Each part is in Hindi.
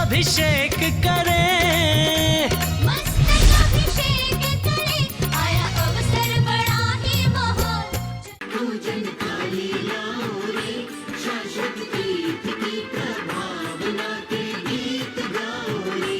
अभिषेक करें, मस्तक अभिषेक करें, आया अवसर बड़ा ही महान। पूजन थाली लाओ रे, शाश्वत तीर्थ की प्रभावना के गीत गाओ रे।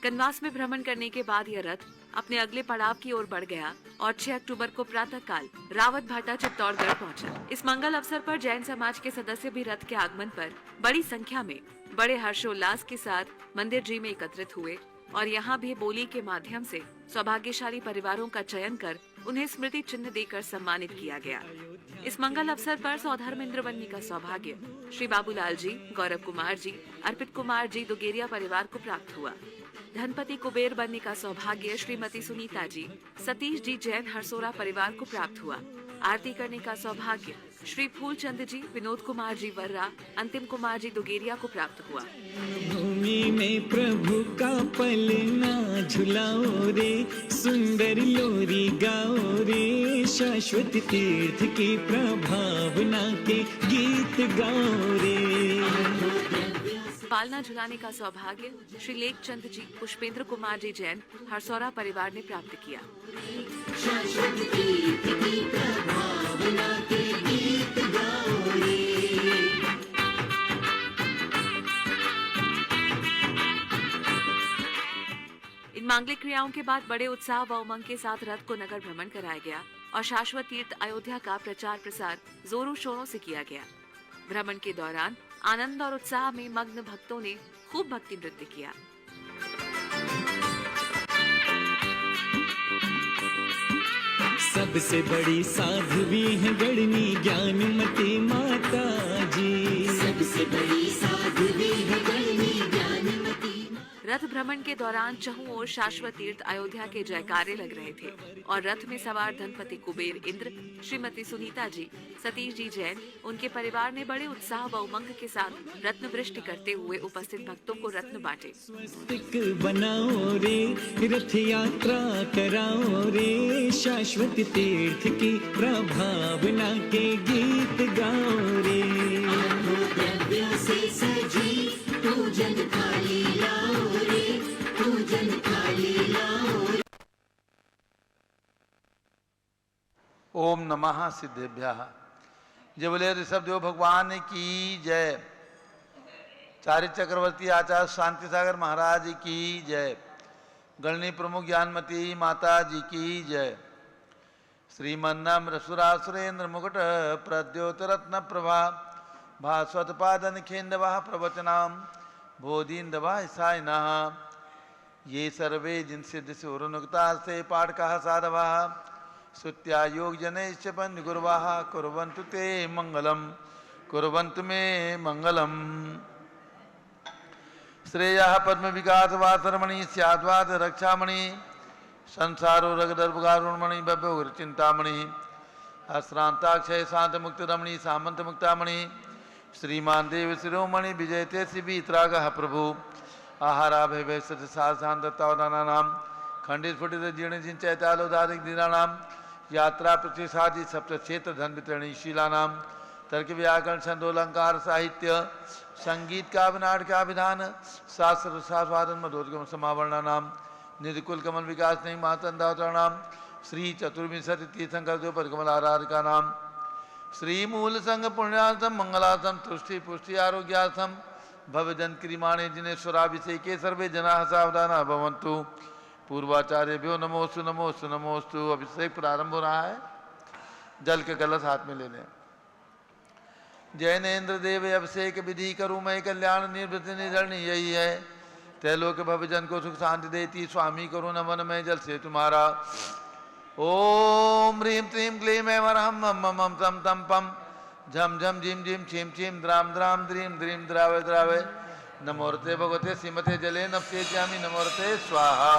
कनवास में भ्रमण करने के बाद यह रथ अपने अगले पड़ाव की ओर बढ़ गया और 6 अक्टूबर को प्रातः काल रावत भाटा चित्तौड़गढ़ पहुंचा। इस मंगल अवसर पर जैन समाज के सदस्य भी रथ के आगमन पर बड़ी संख्या में बड़े हर्षोल्लास के साथ मंदिर जी में एकत्रित हुए और यहाँ भी बोली के माध्यम से सौभाग्यशाली परिवारों का चयन कर उन्हें स्मृति चिन्ह देकर सम्मानित किया गया। इस मंगल अवसर पर सौधर्मेंद्र बनने का सौभाग्य श्री बाबूलाल जी, गौरव कुमार जी, अर्पित कुमार जी दुगेरिया परिवार को प्राप्त हुआ। धनपति कुबेर बनने का सौभाग्य श्रीमती सुनीता जी, सतीश जी जैन हरसोरा परिवार को प्राप्त हुआ। आरती करने का सौभाग्य श्री फूलचंद जी, विनोद कुमार जी वर्रा, अंतिम कुमार जी दुगेरिया को प्राप्त हुआ। भूमि में प्रभु का पलना झुलाओ रे, सुंदर लोरी गाओ रे, शाश्वत तीर्थ की प्रभावना के गीत गाओ रे। पालना झुलाने का सौभाग्य श्री लेख चंद जी, पुष्पेंद्र कुमार जी जैन हरसौरा परिवार ने प्राप्त किया। शाश्वत तीर्थ की प्रभावना के गीत गाओ रे। इन मांगलिक क्रियाओं के बाद बड़े उत्साह व उमंग के साथ रथ को नगर भ्रमण कराया गया और शाश्वत तीर्थ अयोध्या का प्रचार प्रसार जोरों शोरों से किया गया। भ्रमण के दौरान आनंद और उत्साह में मग्न भक्तों ने खूब भक्ति नृत्य किया। सबसे बड़ी साध्वी है गणनी ज्ञानमती माता जी, सबसे बड़ी साध्वी है गणनी ज्ञानमती। रथ भ्रमण के दौरान चहुं ओर शाश्वत तीर्थ अयोध्या के जयकारे लग रहे थे और रथ में सवार धनपति कुबेर इंद्र, श्रीमती सुनीता जी, सतीश जी जैन, उनके परिवार ने बड़े उत्साह व उमंग के साथ रत्न वृष्टि करते हुए उपस्थित भक्तों को रत्न बांटे। स्वस्तिक बनाओ रे, रथ यात्रा कराओ रे, शाश्वत तीर्थ की प्रभावना के गीत गाओ रे। द्रव्यों से सजी पूजन थाली लाओ रे, पूजन थाली लाओ रे। ओम नमः सिद्धेभ्यः। जय बोले ऋषभदेव भगवान की जय। चार्य चक्रवर्ती आचार्य शांति सागर महाराज की जय। गणनी प्रमुख ज्ञानमती माता जी की जय। श्रीमन्नम्र सुरासुरेन्द्र मुकुट प्रद्योत रत्न प्रभा भास्वत पादन खेन्दवः प्रवचनाम बोधीन्दवः सायनः। ये सर्वे जिनसिद्ध सुरनुक्ता से पाठकाः साधवः श्रुत्या योग जनैश्च गुरुवाः कुर्वन्तु ते मंगलम, कुर्वन्तु मे मंगलम। श्रेयः पद्म विकास वासरमणि स्याद्वाद रक्षामणि, संसारो रगदर्भगारुणमणि भव्योग्र चिंतामणि, अश्रांताक्षय शांत मुक्त रमणि सामंत मुक्तामणि, श्रीमान देव शिरोमणि विजयते शिवित्रागः प्रभु। आहाराभय वैसत साधान खंडित फुटित जीर्ण जिंचैतालोदारिक दीनानाम, यात्रा प्रतिसादी सप्त क्षेत्र धन वितरणी शीलानाम, तर्क व्याकरण छंदोलंकार साहित्य संगीत का नाटक का विधान शास्त्र शास्वादन मधोद्गम समावरणा नाम, निधिकुल कमल विकास नहीं महातंदावतरणाम, श्री चतुर्विंशति तीर्थंकर दो पदकमलाराधिका नाम, श्री मूल संघ पुण्यार्थम मंगलार्थम तुष्टि पुष्टि आरोग्यार्थम भवजन क्रिमाणे जिनेश्वराभिषेके सर्वे जना सावधाना भवन्तु। पूर्वाचार्यभ्यो नमोस्तु नमोस्तु नमोस्तु। अभिषेक प्रारंभ हो रहा है। जल के कलश हाथ में ले लें। जैनेन्द्र देव अभिषेक विधि करूँ मैं कल्याण निर्वृत्ति निधरणी यही है। तैलोक भवजन को सुख शांति देती स्वामी करो नमन में जल से तुम्हारा। ओम ह्रीं त्रीं क्लीं ऐं वरहं मम मम तम तम पम झम झम झिम झिम छिम छिम द्राम द्राम द्रीं द्रीं द्रावय द्रावय। नमोरते भगवते श्रीमते जले नप्येत्यामि नमोरते स्वाहा।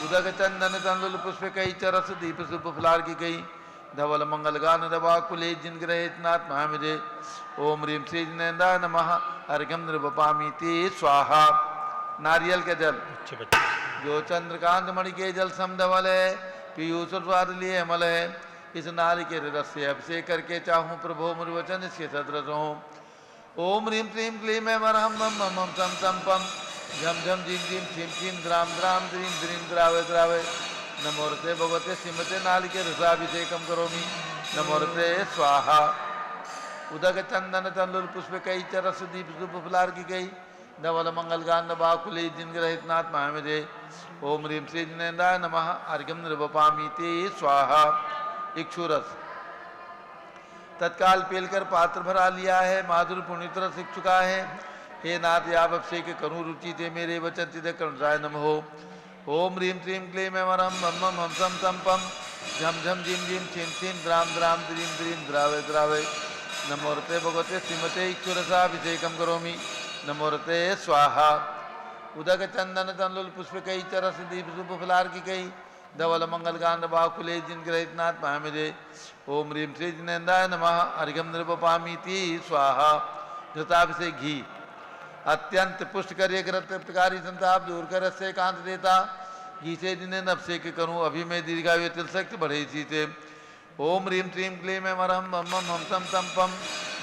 उदक चंदन तंदुल पुष्प कई चरस दीप सुप फलार की कई धवल मंगल गान दवा कुले जिन ग्रहेत नाथ महामिजे। ओम ह्रीं श्री जिनेन्द्राय नमः अर्घ्यम नृपपामि ते स्वाहा। नारियल के जल जो चंद्रकांत मणि के जल समधवल है, पीयूष स्वाद लिए अमल है। इस नारिकेल रस से अभिषेक करके चाहूँ प्रभो मुर्वचन इसके सदृश हो। ओम ह्रीं क्लीं क्लीं ऐं वरहं मम मम मम सम सम पम झम झम झीं झीं छीं छीं द्राम द्राम द्रीं द्रीं द्रावय द्रावय। नमोरते भगवते श्रीमते नारिकेल रसाभिषेकम करोमि। नमोरते स्वाहा। उदक चंदन तंदुल पुष्प कई चरस दीप सुप फुलार की गई धवल मंगल गांध बाकुली जिनके रहित नाथ महामेदे। ओम ह्रीं श्री जिनेन्द्राय नमः अर्घ्यम निर्वपामीति स्वाहा। इक्षुरस तत्काल पेलकर पात्र भरा लिया है, माधुर पुण्यतर सीख चुका है। हे नाथ आप अभिषेक करूँ रुचि थे मेरे वचन चिद कर्णराय नमः। ओम ह्रीं क्लीं क्लीं ऐं वरहं मम मम हम सम सम पम झम झम झीं झीं छीं छीं द्राम द्राम द्रीं द्रीं द्रावय द्रावय। नमोरते भगवते श्रीमते इक्षुरसाभिषेकम करोमि। नमोरते स्वाहा। उदक चंदन तंदुल पुष्प कई चरस दीप सुप फुलार की कई धवल मंगल गांध बाकुले जिनके रहित नाथ महामेदे। ओम ह्रीं श्री जिनेन्द्राय नमः अर्घ्यम निर्वपामीति स्वाहा। घृताभिषेक घी अत्यंत पुष्ट कर एक रक्तकारी संताप दूर कर से कांत देता। घी से जिन्हें अभिषेक करूँ अभी मैं दीर्घायु तिलशक्ति बढ़े इसी से। ओम ह्रीं क्लीं क्लीं ऐं वरहं मम मम हम सम सम पम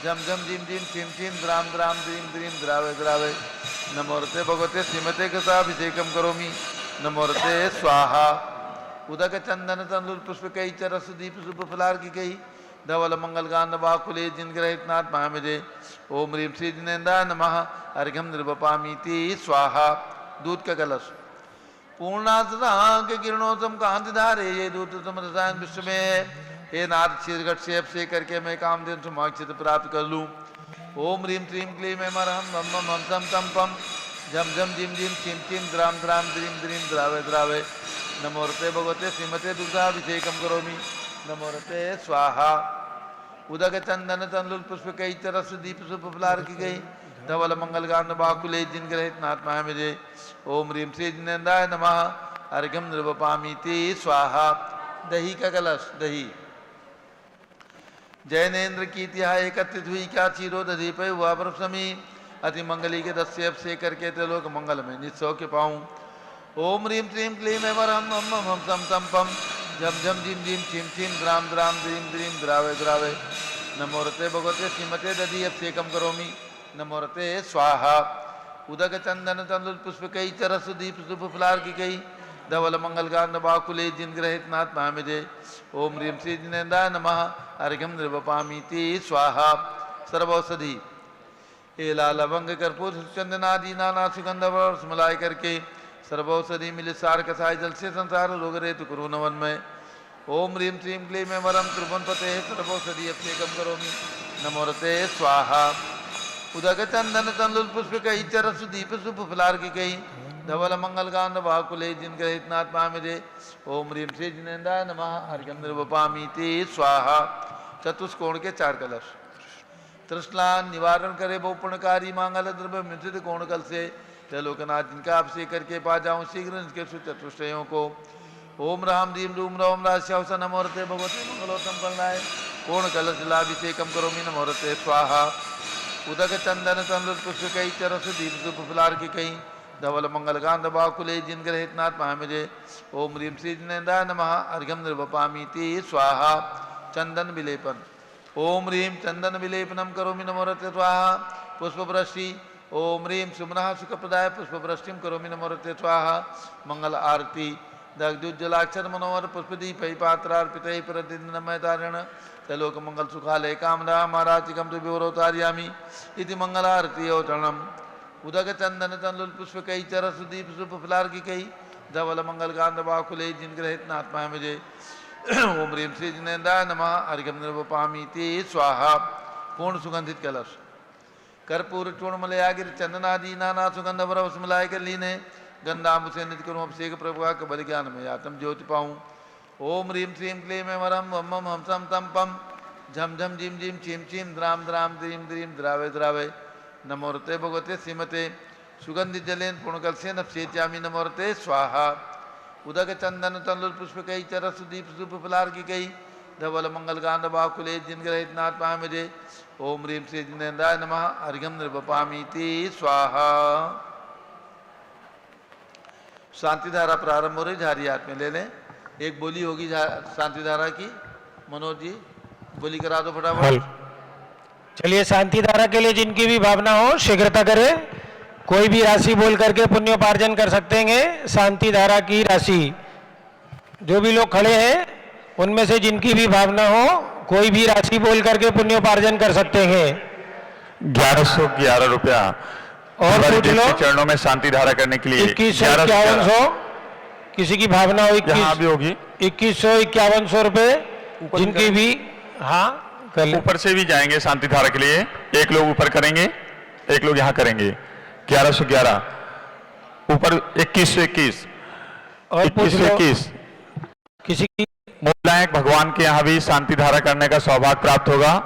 झम झम झीं झीं छीं छीं द्राम द्राम द्रीं द्रीं द्रावय द्रावय। नमोरते भगवते श्रीमते कृताभिषेकम करोमि। नमोरते स्वाहा। उदक चंदन तंदुल पुष्प कई चरस दीप सुप फुलार की गई धवल मंगल गांध बाकुले जिनके रहित नाथ महामेदे। ओम ह्रीं श्री जिनेन्द्राय नमः अर्घ्यम निर्वपामीति स्वाहा। दूध का कलश पूर्णासरांग किरणोत्तम कांति धारे ये दूत तुम रसायन विश्व में है। हे नाथ शीर्घट से अभिषेक करके मैं कामधेनु समाक्षित प्राप्त कर लूँ। ओम ह्रीं क्लीं क्लीं ऐं वरहं मम मम हम सम सम पम झम झम झीं झीं छीं छीं द्राम द्राम द्रीं द्रीं द्रावय द्रावय। नमोरते भगवते श्रीमते दुग्धाभिषेकम करोमि। नमोरते स्वाहा। उदक चंदन तंदुल पुष्प कई चरस दीप सुप फुलार की गई धवल मंगल गांध बाकुले जिनके रहित नाथ महामेदे। ओम ह्रीं श्री जिनेन्द्राय नमः अर्घ्यम निर्वपामीति स्वाहा। दही का कलश दही जैनेन्द्र की तिहा एकत्रित हुई क्या चीरो दधी पे हुआ परसमी अति मंगली के दस्य अभिषेक करके त्रिलोक मंगल में निस्सौ के पाऊँ। ओम ह्रीं क्लीं क्लीं ऐं वरहं मम मम हम सम सम पम झम झम झीं झीं छीं छीं द्राम द्राम द्रीं द्रीं द्रावय द्रावय। नमोरते भगवते श्रीमते दधी अभिषेकम करोमि। नमोरते स्वाहा। उदक चंदन तंदुल पुष्प कई चरस दीप सुप फुलार की कई धवल मंगल गांध बाकुले जिनके रहित नाथ महामेदे। ओम ह्रीं श्री जिनेन्द्राय नमः अर्घ्यम निर्वपामीति स्वाहा। सर्वौषधि एला लवंग कर्पूर चंदनादि नाना सुगंध वर्ष मिलाय करके सर्वौषधि मिले सार कसाय जल से संसार रोग रेतु कुरु नवन में। ओम ह्रीं श्रीं क्लीं ऐं वरहं त्रिभुवन पते सर्वौषधि अभिषेकम करोमि। नमोरते स्वाहा। उदक चंदन तंदुल पुष्प कई चरस दीप सुप फुलार की कई धवल मंगल गांध बाकुले जिनके रहित नाथ महामेदे। ओम ह्रीं श्री जिनेन्द्राय नमः अर्घ्यम निर्वपामीति स्वाहा। चतुष्कोण के चार कलश तृष्णा निवारण करे बहुपुण्यकारी मांगल द्रव्य मिश्रित कोण कल से त्रिलोकनाथ जिनका अभिषेक करके पा जाऊँ शीघ्र इनके चतुष्टयों को। ओम राम रीम रूम रोम राश्यावस नमोरते भगवते मंगलोत्तम करनाय कोण कलश लाभिषेकम करोमि। नमोरते स्वाहा। उदक चंदन तंदुल पुष्प कई चरस दीप सुप फुलार की कई धवल मंगल गांध बाकुले जिनके रहित नाथ महामेदे। ओम ह्रीं श्री जिनेन्द्राय नमः अर्घ्यम निर्वपामीति स्वाहा। चंदन विलेपन ओम ह्रीं चंदन विलेपनम करोमि। नमोरते स्वाहा। पुष्पवृष्टि ओम ह्रीं सुमनः सुखप्रदाय पुष्पवृष्टिम करोमि। नमोरते स्वाहा। मंगल आरती दग्धुज्जलाक्षर मनोहर पुष्पदीप पात्रार्पित प्रतिदिनमय तारण त्रैलोक मंगल सुखालय कामदा महाराजिकम तो विवरोतार्यामि इति मंगल आरती औतरणम। उदक चंदन तंदुल पुष्प कई चरस दीप सुप फुलार की कई धवल मंगल गांध बाकुले जिनके रहित नाथ महामेदे। ओम ह्रीं श्री जिनेन्द्राय नमः अर्घ्यम निर्वपामीति स्वाहा। पूर्ण सुगंधित कलश कर्पूर चूर्णमलयागिर चंदनादि नाना सुगंध वरवस मिलाय कर लीने गंधाम्ब से नित्य करूँ अभिषेक प्रभुआ के बल ज्ञान में आत्म ज्योति पाऊँ। ओम ह्रीं श्रीं क्लीं ऐं वरहं मम मम हम सम तम पम झम झम झीं झीं छीं छीं द्राम द्राम द्रीं द्रीं द्रावय द्रावय। नमोरते भगवते श्रीमते सुगंधित जलेन पुण्यकलसेन अभिषेच्यामि। नमोरते स्वाहा। उदक चंदन तंदुल पुष्प कई चरस दीप सुप फुलार की कई धवल मंगल गांध बाकुले जिनके रहित नाथ महामेदे। ओम ह्रीं श्री जिनेन्द्राय नमः अर्घ्यम निर्वपामीति स्वाहा। शांति धारा प्रारंभ हो रही, झारी हाथ में ले लें। एक बोली होगी शांति धारा की, मनोज जी बोली करा दो हल। फटाफट। चलिए, शांति धारा के लिए जिनकी भी भावना हो शीघ्रता करें। कोई भी राशि बोल करके पुण्योपार्जन कर सकते हैं। शांति धारा की राशि, जो भी लोग खड़े हैं उनमें से जिनकी भी भावना हो कोई भी राशि बोल करके पुण्योपार्जन कर सकते हैं। 1111 रुपया और हमारे पूछ देव लो। के चरणों में शांति धारा करने के लिए 2151 किसी की भावना हो यहाँ भी होगी। 2151 रुपये जिनकी भी, हाँ कर ले। ऊपर से भी जाएंगे शांति धारा के लिए। एक लोग ऊपर करेंगे, एक लोग यहाँ करेंगे। 1111 ऊपर 2121 और पूछ लो 2121 किसी की। मोलायक भगवान के यहाँ भी शांति धारा करने का सौभाग्य प्राप्त होगा।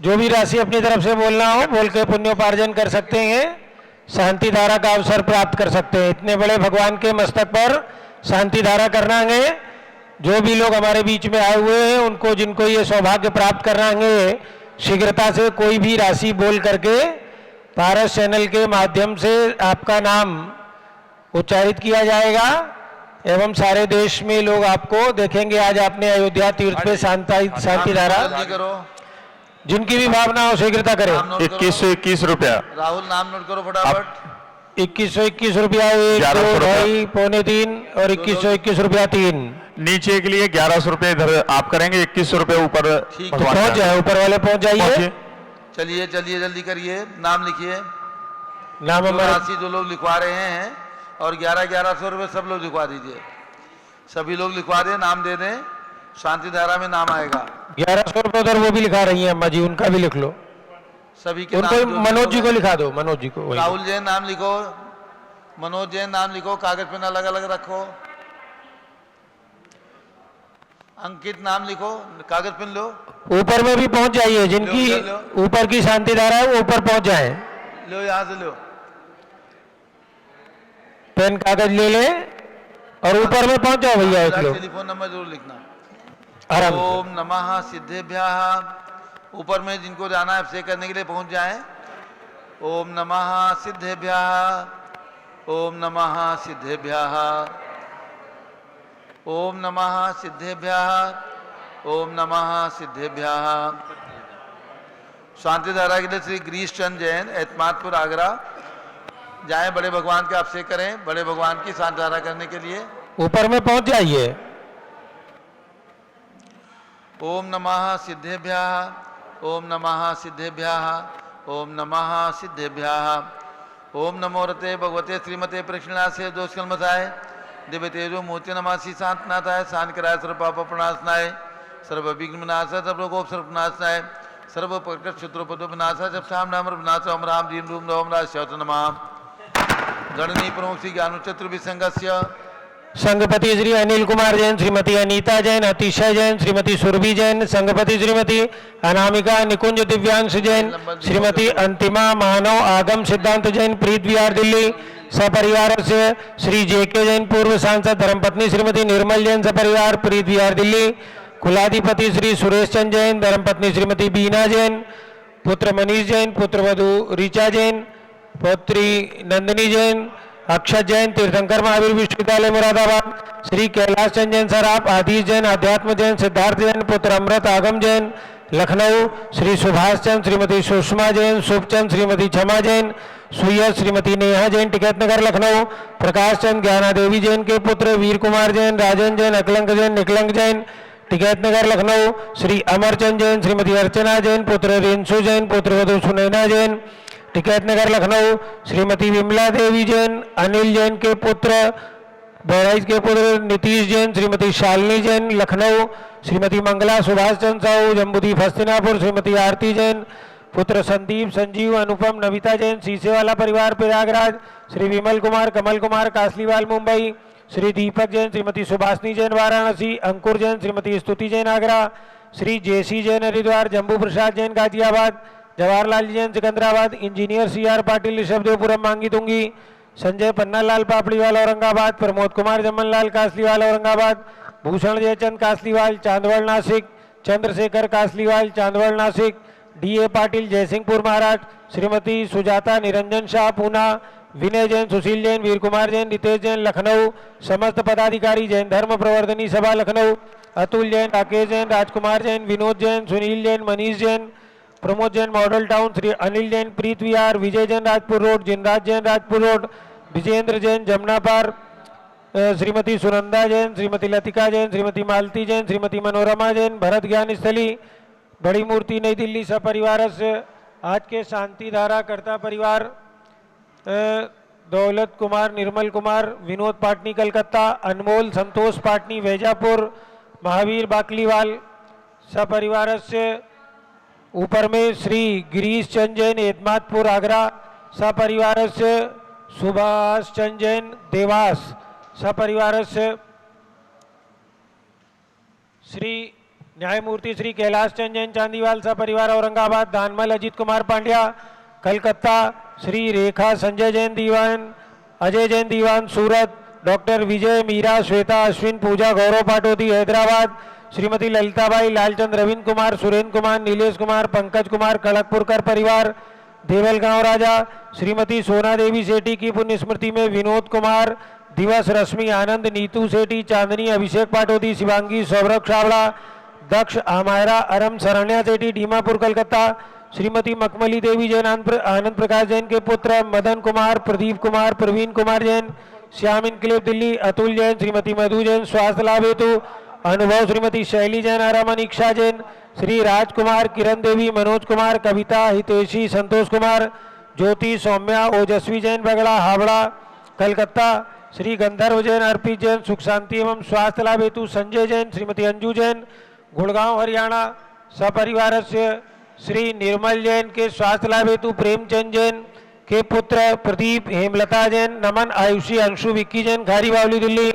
जो भी राशि अपनी तरफ से बोलना हो बोल के पुण्योपार्जन कर सकते हैं, शांति धारा का अवसर प्राप्त कर सकते हैं। इतने बड़े भगवान के मस्तक पर शांति धारा करना है। जो भी लोग हमारे बीच में आए हुए हैं उनको, जिनको ये सौभाग्य प्राप्त करना है, शीघ्रता से कोई भी राशि बोल करके पारस चैनल के माध्यम से आपका नाम उच्चारित किया जाएगा एवं सारे देश में लोग आपको देखेंगे। आज आपने अयोध्या तीर्थ पे शांति धारा, जल्दी करो। जिनकी भी भावना हो शीघ्रता करें। नाम नोट करो। 2121 रुपया राहुल नाम नोट करो फटाफट। 2121 रुपया 1 1100 2 रुपया। 2.5 पौने 3 और 2121 रुपया 3। नीचे के लिए 1100 रुपये इधर आप करेंगे, 2100 रुपये ऊपर ठीक, तो भगवान पहुंच का। जाए, ऊपर वाले पहुंच जाइए। पहुंचिए। चलिए चलिए जल्दी करिए, नाम लिखिए। नाम जो हमारे राशि जो लोग लिखवा रहे हैं और 1100 रुपये सब लोग लिखवा दीजिए। सभी लोग लिखवा दें, नाम दे दें, शांति धारा में नाम आएगा। 1100 रुपये उधर वो भी लिखा रही हैं अम्मा जी, उनका भी लिख लो। सभी के उनको नाम जो- मनोज जी को लिखा दो, मनोज जी को वही। राहुल जैन नाम लिखो, मनोज जैन नाम लिखो, कागज पेन अलग अलग रखो। अंकित नाम लिखो, कागज पेन लो। ऊपर में भी पहुंच जाइए, जिनकी लो। ऊपर की शांति धारा है वो ऊपर पहुंच जाए। लो यहाँ से लो। पेन कागज ले ले और ऊपर में पहुंच जाओ भैया एक लोग टेलीफोन नंबर जरूर लिखना। आराम से। ओम नमः सिद्धेभ्यः। ऊपर में जिनको जाना है अभिषेक करने के लिए पहुंच जाएं। ओम नमः सिद्धेभ्यः। ओम नमः सिद्धेभ्यः। ओम नमः सिद्धेभ्यः। ओम नमः सिद्धेभ्यः। शांति धारा के लिए श्री गिरीश चंद जैन, एतमादपुर, आगरा जाएं, बड़े भगवान का अभिषेक करें, बड़े भगवान की शांति धारा करने के लिए। ऊपर में पहुंच जाइए। ओम नमः सिद्धेभ्यः। ओम नमः सिद्धेभ्यः। ओम नमः सिद्धेभ्यः। ओम नमो रते भगवते श्रीमते प्रक्षिणास्य दोषकल्मषाय दिव्य तेजो मूर्ति नमासि शांतनाथाय शांतिकराय सर्व पाप प्रणाशनाय सर्व विघ्न विनाशाय सर्व रोगोप सर्व विनाशनाय सर्व प्रकट शत्रुपदो विनाशाय जब शाम नाम विनाश ओम राम दीन रूम ओम राज शौत नमः। गणनी प्रमुख श्री ज्ञानु चतुर्विसंगस्य संघपति श्री अनिल कुमार जैन, श्रीमती अनीता जैन, अतिशय जैन, श्रीमती सुरभि जैन, संघपति श्रीमती अनामिका निकुंज दिव्यांश जैन, श्रीमती अंतिमा मानव आगम सिद्धांत जैन, प्रीत विहार दिल्ली सपरिवार से श्री जेके जैन, पूर्व सांसद, धर्मपत्नी श्रीमती निर्मल जैन सपरिवार प्रीत विहार दिल्ली, कुलाधिपति श्री सुरेश चंद जैन, धर्मपत्नी श्रीमती बीना जैन, पुत्र मनीष जैन, पुत्रवधु ऋचा जैन, पुत्री नंदिनी जैन, अक्षत जैन, तीर्थंकर महावीर विश्वविद्यालय मुरादाबाद, श्री कैलाश चंद जैन सराफ, आदिश जैन, अध्यात्म जैन, सिद्धार्थ जैन, पुत्र अमृत आगम जैन, लखनऊ, श्री सुभाष चंद, श्रीमती सुषमा जैन, शुभचंद, श्रीमती क्षमा जैन, सुयस, श्रीमती नेहा जैन, टिकैत नगर लखनऊ, प्रकाश चंद, ज्ञाना देवी जैन के पुत्र वीर कुमार जैन, राजन जैन, अकलंक जैन, निकलंक जैन, टिकैत नगर लखनऊ, श्री अमरचंद जैन, श्रीमती अर्चना जैन, पुत्र रेंसु जैन, पुत्रवधु सुनैना जैन, टिकैत नगर लखनऊ, श्रीमती विमला देवी जैन, अनिल जैन के पुत्र, बहराइच के पुत्र नीतीश जैन, श्रीमती शालिनी जैन लखनऊ, श्रीमती मंगला सुभाष चंद्र साहू जम्बूदीप हस्तिनापुर, श्रीमती आरती जैन, पुत्र संदीप, संजीव, अनुपम, नविता जैन, सीसेवाला परिवार प्रयागराज, श्री विमल कुमार, कमल कुमार कासलीवाल मुंबई, श्री दीपक जैन, श्रीमती सुभाषनी जैन वाराणसी, अंकुर जैन, श्रीमती स्तुति जैन आगरा, श्री जेसी जैन हरिद्वार, जम्बू प्रसाद जैन गाजियाबाद, जवाहरलाल जैन सिकंदराबाद, इंजीनियर CR पाटिल ऋषभदेवपुरम मांगी तुंगी, संजय पन्नालाल पापड़ीवाल औरंगाबाद, प्रमोद कुमार जमनलाल कासलीवाल औरंगाबाद, भूषण जयचंद कासलीवाल चांदवड़ नासिक, चंद्रशेखर कासलीवाल चांदवड़ नासिक, DA पाटिल जयसिंहपुर महाराष्ट्र, श्रीमती सुजाता निरंजन शाह पूना, विनय जैन, सुशील जैन, वीर कुमार जैन, रितेश जैन, लखनऊ। समस्त पदाधिकारी जैन धर्म प्रवर्धनी सभा लखनऊ। अतुल जैन, राकेश जैन, राजकुमार जैन, विनोद जैन, सुनील जैन, मनीष जैन, प्रमोद जैन, मॉडल टाउन। श्री अनिल जैन, प्रीत विहार, विजय जैन, राजपुर रोड, जिनराज जैन, राजपुर रोड, विजेंद्र जैन, जमुना पार, श्रीमती सुनंदा जैन, श्रीमती लतिका जैन, श्रीमती मालती जैन, श्रीमती मनोरमा जैन, भरत ज्ञान स्थली, बड़ी मूर्ति, नई दिल्ली। सपरिवार से आज के शांति धारा कर्ता परिवार दौलत कुमार, निर्मल कुमार, विनोद पाटनी कलकत्ता, अनमोल संतोष पाटनी वैजापुर, महावीर बाकलीवाल। सपरिवार से ऊपर में श्री गिरीश चंद जैन, एतमादपुर आगरा। सपरिवार से सुभाष चंद जैन, देवास। सपरिवार से श्री न्यायमूर्ति श्री कैलाश चंद जैन, चांदीवाल। सपरिवार औरंगाबाद। दानमल अजीत कुमार पांड्या कलकत्ता। श्री रेखा संजय जैन दीवान, अजय जैन दीवान सूरत। डॉक्टर विजय मीरा श्वेता अश्विन पूजा गौरव पाटोदी हैदराबाद। श्रीमती ललिताबाई लालचंद रविंद्र कुमार, सुरेंद्र कुमार, नीलेश कुमार, पंकज कुमार खड़गपुरकर परिवार देवल गांव राजा। श्रीमती सोना देवी सेठी की पुण्य स्मृति में विनोद कुमार दिवस, रश्मि आनंद, नीतू सेठी, चांदनी, अभिषेक पाटोदी, शिवांगी, सौरभ छावड़ा, दक्ष, आमायरा, अरम, शरण्या सेठी डीमापुर कलकत्ता। श्रीमती मखमली देवी जैन, आनंद प्रकाश जैन के पुत्र मदन कुमार, प्रदीप कुमार, प्रवीण कुमार जैन, श्याम इनकलेव दिल्ली। अतुल जैन, श्रीमती मधु जैन स्वास्थ्य लाभ हेतु। अनुभव श्रीमती शैली जैन, आराम, अनीक्षा जैन, श्री राजकुमार, किरण देवी, मनोज कुमार, कविता, हितेशी, संतोष कुमार, ज्योति, सौम्या, ओजस्वी जैन बगड़ा हावड़ा कलकत्ता। श्री गंधर्व जैन, अर्पित जैन सुख शांति एवं स्वास्थ्य लाभ हेतु। संजय जैन, श्रीमती अंजू जैन गुड़गांव हरियाणा। सपरिवार से श्री निर्मल जैन के स्वास्थ्य लाभ हेतु। प्रेमचंद जैन के पुत्र प्रदीप, हेमलता जैन, नमन, आयुषी, अंशु, विक्की जैन खारी बावली दिल्ली।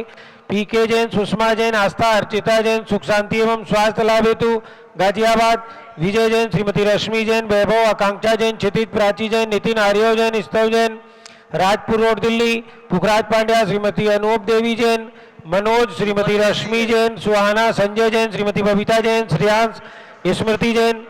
पीके जैन, सुषमा जैन, आस्था, अर्चिता जैन सुख शांति एवं स्वास्थ्य लाभ हेतु गाजियाबाद। विजय जैन, श्रीमती रश्मि जैन, वैभव, आकांक्षा जैन, क्षितिज, प्राची जैन, नितिन, आर्यव जैन, स्तव जैन राजपुर रोड दिल्ली। पुखराज पांड्या, श्रीमती अनूप देवी जैन, मनोज, श्रीमती रश्मि जैन, सुहाना, संजय जैन, श्रीमती बबीता जैन, श्रेयांश, स्मृति जैन,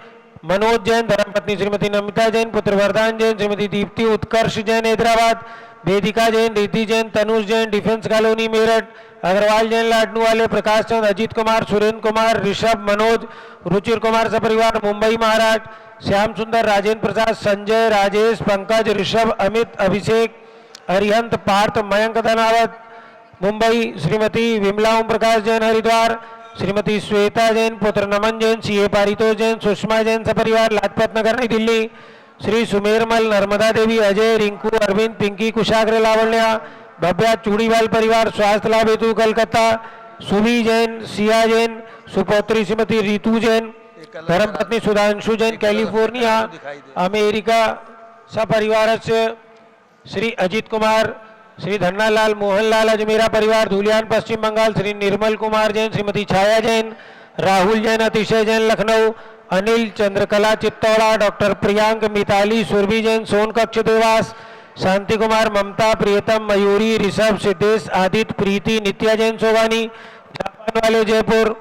मनोज जैन, धर्मपत्नी श्रीमती नमिता जैन, पुत्र वरदान जैन, श्रीमती दीप्ति, उत्कर्ष जैन हैदराबाद। वेदिका जैन, रीति जैन, तनुष जैन, डिफेंस कॉलोनी मेरठ। अग्रवाल जैन, लाडनू वाले, प्रकाश चंद, अजीत कुमार, सुरेंद्र कुमार, ऋषभ, मनोज, रुचिर कुमार सपरिवार मुंबई महाराष्ट्र। श्याम सुंदर, राजेंद्र प्रसाद, संजय, राजेश, पंकज, ऋषभ, अमित, अभिषेक, अरिहंत, पार्थ, मयंक धनावत मुंबई। श्रीमती विमला ओम प्रकाश जैन हरिद्वार। श्रीमती श्वेता जैन, पुत्र नमन जैन, सीए पारितोष जैन, सुषमा जैन सपरिवार लाजपत नगर नई दिल्ली। श्री सुमेरमल, नर्मदा देवी, अजय, रिंकू, अरविंद, पिंकी, कुशाग्र, लावण्या, भव्या, चूड़ीवाल परिवार स्वास्थ्य लाभ हेतु कलकत्ता। सुभी जैन, सिया जैन, सुपौत्री श्रीमती रितु जैन, धर्मपत्नी सुधांशु जैन, कैलिफोर्निया अमेरिका। सपरिवार से श्री अजीत कुमार, श्री धन्नालाल, मोहनलाल, अजमेरा परिवार धुलियान पश्चिम बंगाल। श्री निर्मल कुमार जैन, श्रीमती छाया जैन, राहुल जैन, अतिशय जैन लखनऊ। अनिल, चंद्रकला चित्तौड़ा, डॉक्टर प्रियांक, मिताली, सुरभि जैन सोनकक्ष देवास। शांति कुमार, ममता, प्रियतम, मयूरी, ऋषभ, सिद्धेश, आदित्य, प्रीति, नित्या जैन सोवानी जापान वाले जयपुर।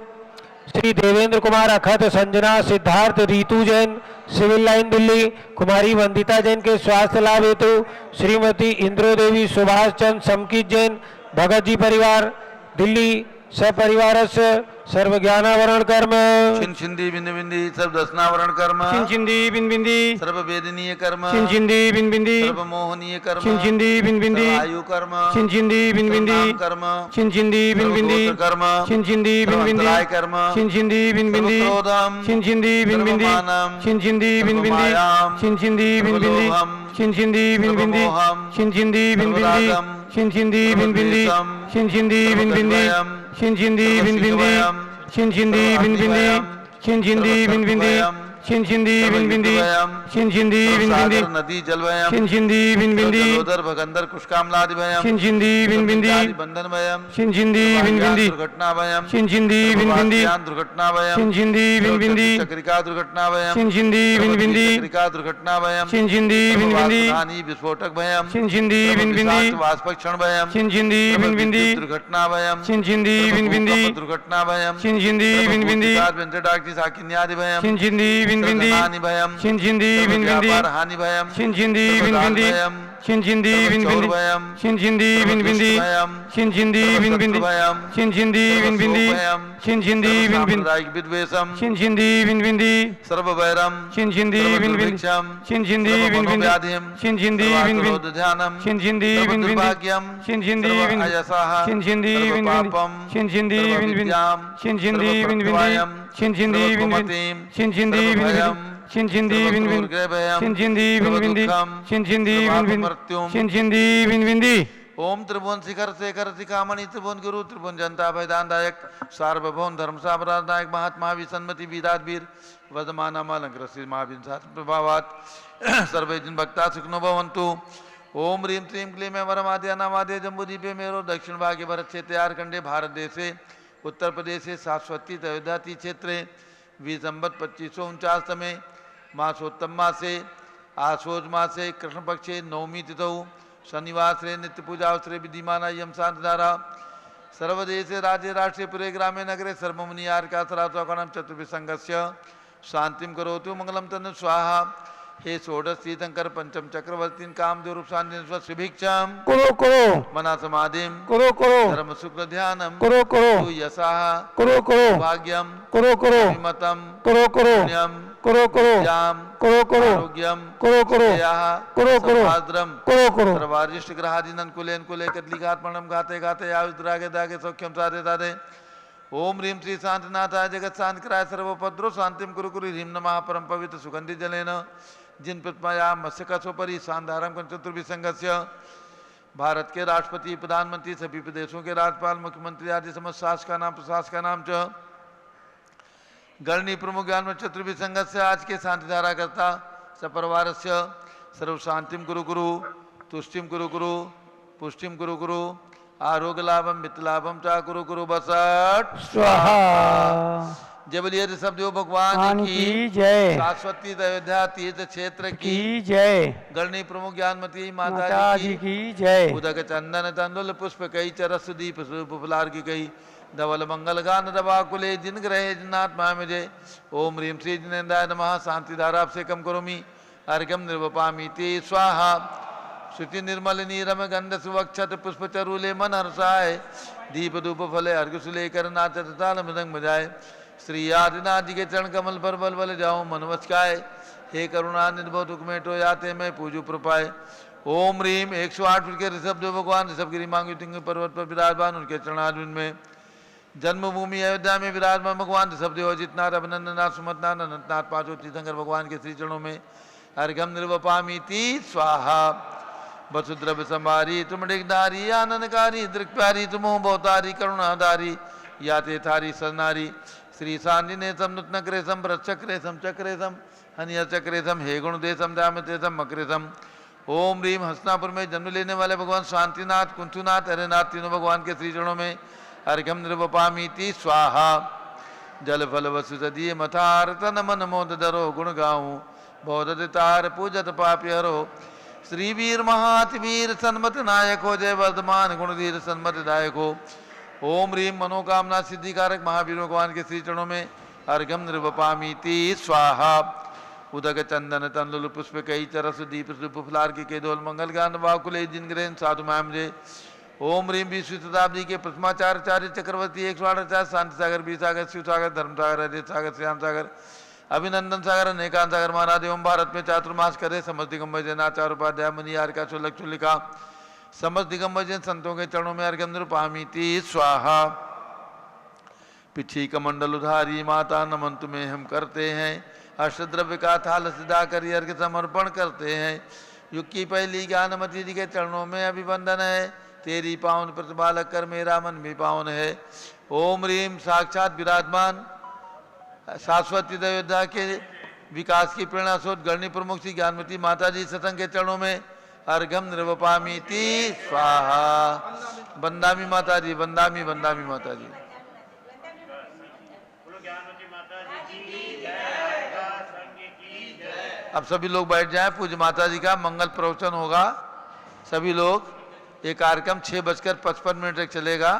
श्री देवेंद्र कुमार, अखत, संजना, सिद्धार्थ, रीतु जैन सिविल लाइन दिल्ली। कुमारी वंदिता जैन के स्वास्थ्य लाभ हेतु। श्रीमती इंद्रो देवी, सुभाष चंद, समकित जैन भगत जी परिवार दिल्ली। सपरिवार से सर्वज्ञानावरण कर्म, छिंदी बिंदी बिंदी सर्व दर्शनावरण कर्म, छिंदी बिन बिंदी, सर्व वेदनीय कर्म, छिंदी बिन बिंदी, सर्व मोहनीय कर्म, छिंदी बिन बिंदी, आयु कर्म, छिंदी बिन बिंदी, कर्म, छिंदी बिन बिंदी, कर्म, छिंदी बिन बिंदी, कर्म, छिंदी बिन बिंदी, क्रोधम, छिंदी बिन बिंदी, छिंदी बिन बिंदी, छिंदी बिन बिंदी, छिंदी बिन बिंदी, छिंदी बिन बिंदी, छिंदी बिन बिंदी, छिंदी बिन बिंदी, छिंदी बिन बिंदी, छिंदी बिन बिंदी, छिंदी बिन बिंदी, छिंदी बिन बिंदी, छिंदी बिन बिंदी, नदी जलवयम, छिंदी बिन बिंदी, उदर भगंदर कुशकामलादि भयम, छिंदी बिन बिंदी, बंधन भयम, छिंदी बिन बिंदी, दुर्घटना भयम, छिंदी बिन बिंदी, दुर्घटना भयम, छिंदी बिन बिंदी, चक्रिका दुर्घटना भयम, छिंदी बिन बिंदी, चक्रिका दुर्घटना भयम, छिंदी बिन बिंदी, हानि विस्फोटक भयम, छिंदी बिन बिंदी, वाष्पक्षण भयम, छिंदी बिन बिंदी, दुर्घटना भयम, छिंदी बिन बिंदी, दुर्घटना भयम, छिंदी बिन बिंदी, वेंटडाक्टिस आकिन्यादि भयम, छिंदी बिन बिंदी, हानि भयम, छिंदी बिन बिंदी, हानि भयम, छिंदी बिन बिंदी, Shinjindi Vinvindi Shinjindi Vinvindi Shinjindi Vinvindi Shinjindi Vinvindi Shinjindi Vinvindi विद्वेषम Shinjindi Vinvindi सर्ववैरम Shinjindi Vinvindi Shinjindi Vinvindi Shinjindi Vinvindi ध्यानम Shinjindi Vinvindi Bhagyam Shinjindi Vinvindi अयसः Shinjindi Vinvindi Shinjindi Vinvindi Shinjindi Vinvindi Shinjindi Vinvindi Shinjindi Vinvindi Shinjindi Vinvindi Shinjindi Vinvindi Shinjindi Vinvindi Shinjindi Vinvindi ओम त्रिभुवन शिखर शेखर शिखामणि त्रिभुवन गुरु त्रिभुवन जनता भयदानदायक सार्वभौम धर्म साम्राज्यनायक महात्मा विसन्मति वीराट वीर वर्धमान अलंकृत श्री महावीर प्रभावात सर्वे जन भक्ता सुखनो भवन्तु। ओम ह्रीं श्रीं क्लीं वरमाद्य नामाद्य जम्बूदीपे मेरो दक्षिण भागे भरत क्षेत्रे आर्कंडे भारत देशे उत्तर प्रदेशे शाश्वती तयोदाति क्षेत्रे विसंबत 2549 में मासोत्तम मासे आशोज मासे कृष्ण पक्षे नवमी तिथौ शनिवार से नित्य पूजा अवसरे विधिमान यम शांतधारा सर्वदेशे राज्य राष्ट्रीय पुरे ग्रामे नगरे सर्वमुनि आर्का सरासौकणम चतुर्विसंगस्य शांतिम करोतु मंगलम तनु स्वाहा। हे षोडश तीर्थंकर पंचम चक्रवर्तीन कामदेव रूप शांति सुभिक्षम करो मना समाधिम करो धर्म शुक्ल ध्यानम करो यशाह करो भाग्यम करो विमतम करो पुण्यम करो ज्ञाम करो आरोग्यम करो यः करो भाद्रम करो सर्वारिष्ट ग्रहादिनन कुलेन कुले कदलिघात्मणम घाते घाते आयुद्रागे दागे सौख्यम साधे साधे। ओम ह्रीं श्री शांतिनाथाय जगत शांतिकराय सर्वोपद्रो शांतिम कुरु कुरु ह्रीं नमः परम पवित्र सुगंधि जलेन जिन प्रतिमाया मत्स्यकसोपरि शानदारम चतुर्विसंगस्य भारत के राष्ट्रपति प्रधानमंत्री सभी प्रदेशों के राज्यपाल मुख्यमंत्री आदि समस्त प्रशासक का नाम च गणनी प्रमुख ज्ञान में चतुर्विसंगस्य आज के शांतिधारा करता सपरिवार सर्व शांतिम कुरु कुरु तुष्टिम कुरु कुरु पुष्टिम कुरु कुरु आरोग्य लाभम मित्र लाभम चा कुरु कुरु बसट स्वाहा। जय बोलिए ऋषभ देव भगवान की जय शाश्वती अयोध्या तीर्थ क्षेत्र की जय गणनी प्रमुख ज्ञानमती माता जी की जय उदक चंदन तंदुल पुष्प कई चरस दीप पुफलार की कई धवल मंगल गान दबा कुले जिन ग्रहे जिन्नाथ मुझे। ओम ह्रीं श्री जिनेन्द्राय नमः शांति धारा से कम करोमि अर्घ्यम निर्वपामि ते स्वाहा। श्रुति निर्मल नीरम गंध सुवक्षत पुष्प चरूले मन हर्षाय दीप धूप फले अर्घ सुलेकर नाचत ताल मृदंग बजाए। श्री आदिनाथ जी के चरण कमल पर बल बल जाऊं मन वचकाए। हे करुणा निर्भव दुख मेटो याते मैं पूजू प्रपाए। ओम ह्रीं 108 फीट के ऋषभ देव भगवान ऋषभगिरी मांगी तिंग पर्वत पर विराजमान उनके चरणारविंद में जन्मभूमि अयोध्या में विराजमान भगवान ऋषभ देव अजितनाथ अभिनंदनाथ सुमतनाथ अनंतनाथ पांचों तीर्थंकर भगवान के श्री चरणों में अर्घ्यम निर्वपामि ती स्वाहा। वसुद्रव्य संभारी तुम डिगधारी आनंदकारी दृक्प्यारी तुमो बहुतारी करुणाधारी याते थारी सरनारी श्री सांजिने सम नृत्नक्रेशम भ्रचक्रेशम चक्रेशम हनिया चक्रेशम हे गुणदेशम दामतेशम मक्रेशम। ओम ह्रीं हस्तिनापुर में जन्म लेने वाले भगवान शांतिनाथ कुंथुनाथ हरेनाथ तीनों भगवान के श्री चरणों में अर्घ्यम निर्वपामि ती स्वाहा। जल फल वसु सदीय मथार तन मन मोद धरो गुण गाऊं बौद्ध तार पूजत पापी हरो। श्री वीर महाति वीर सन्मत नायक हो जय वर्धमान गुणधीर सन्मत दायक हो। ओम ह्रीं मनोकामना सिद्धिकारक महावीर भगवान के श्री चरणों में अर्घ्यम निर्वपामि ती स्वाहा। उदक चंदन तंदुल पुष्प कई चरस दीप फुफलार की केदोल मंगल गान वाकुले जिन ग्रहण साधु मुझे। ओम ह्रीं 20वीं शताब्दी के प्रथमाचार्य चक्रवर्ती 108 शांति सागर बी सागर शिव सागर धर्म सागर अजय सागर श्याम सागर अभिनंदन सागर अनेकांत सागर महाराज एवं भारत में चातुर्मास करे समस्त दिगंबर जैन आचार्य उपाध्याय मुनि आर्का चोलक चुलिका समस्त दिगंबर जैन संतों के चरणों में अर्घ्यम निर्वपामि ती स्वाहा। पिछी कमंडल उधारी माता नमन तुम्हें हम करते हैं अष्टद्रव्य का थाल सिधा कर अर्घ्य समर्पण करते हैं। युग की पहली ज्ञानमती जी के चरणों में अभिवंदन है तेरी पावन प्रतिपालक कर मेरा मन भी पावन है। ओम ह्रीं साक्षात विराजमान शाश्वती अयोध्या के विकास की प्रेरणा स्रोत गणनी प्रमुख श्री ज्ञानमती माता जी सतंग के चरणों में अर्घ्यम निर्वपामि ती स्वाहा। बंदामी माता जी बंदामी बंदामी माता जी। अब सभी लोग बैठ जाएं। पूज्य माता जी का मंगल प्रवचन होगा। सभी लोग ये कार्यक्रम 6:55 तक चलेगा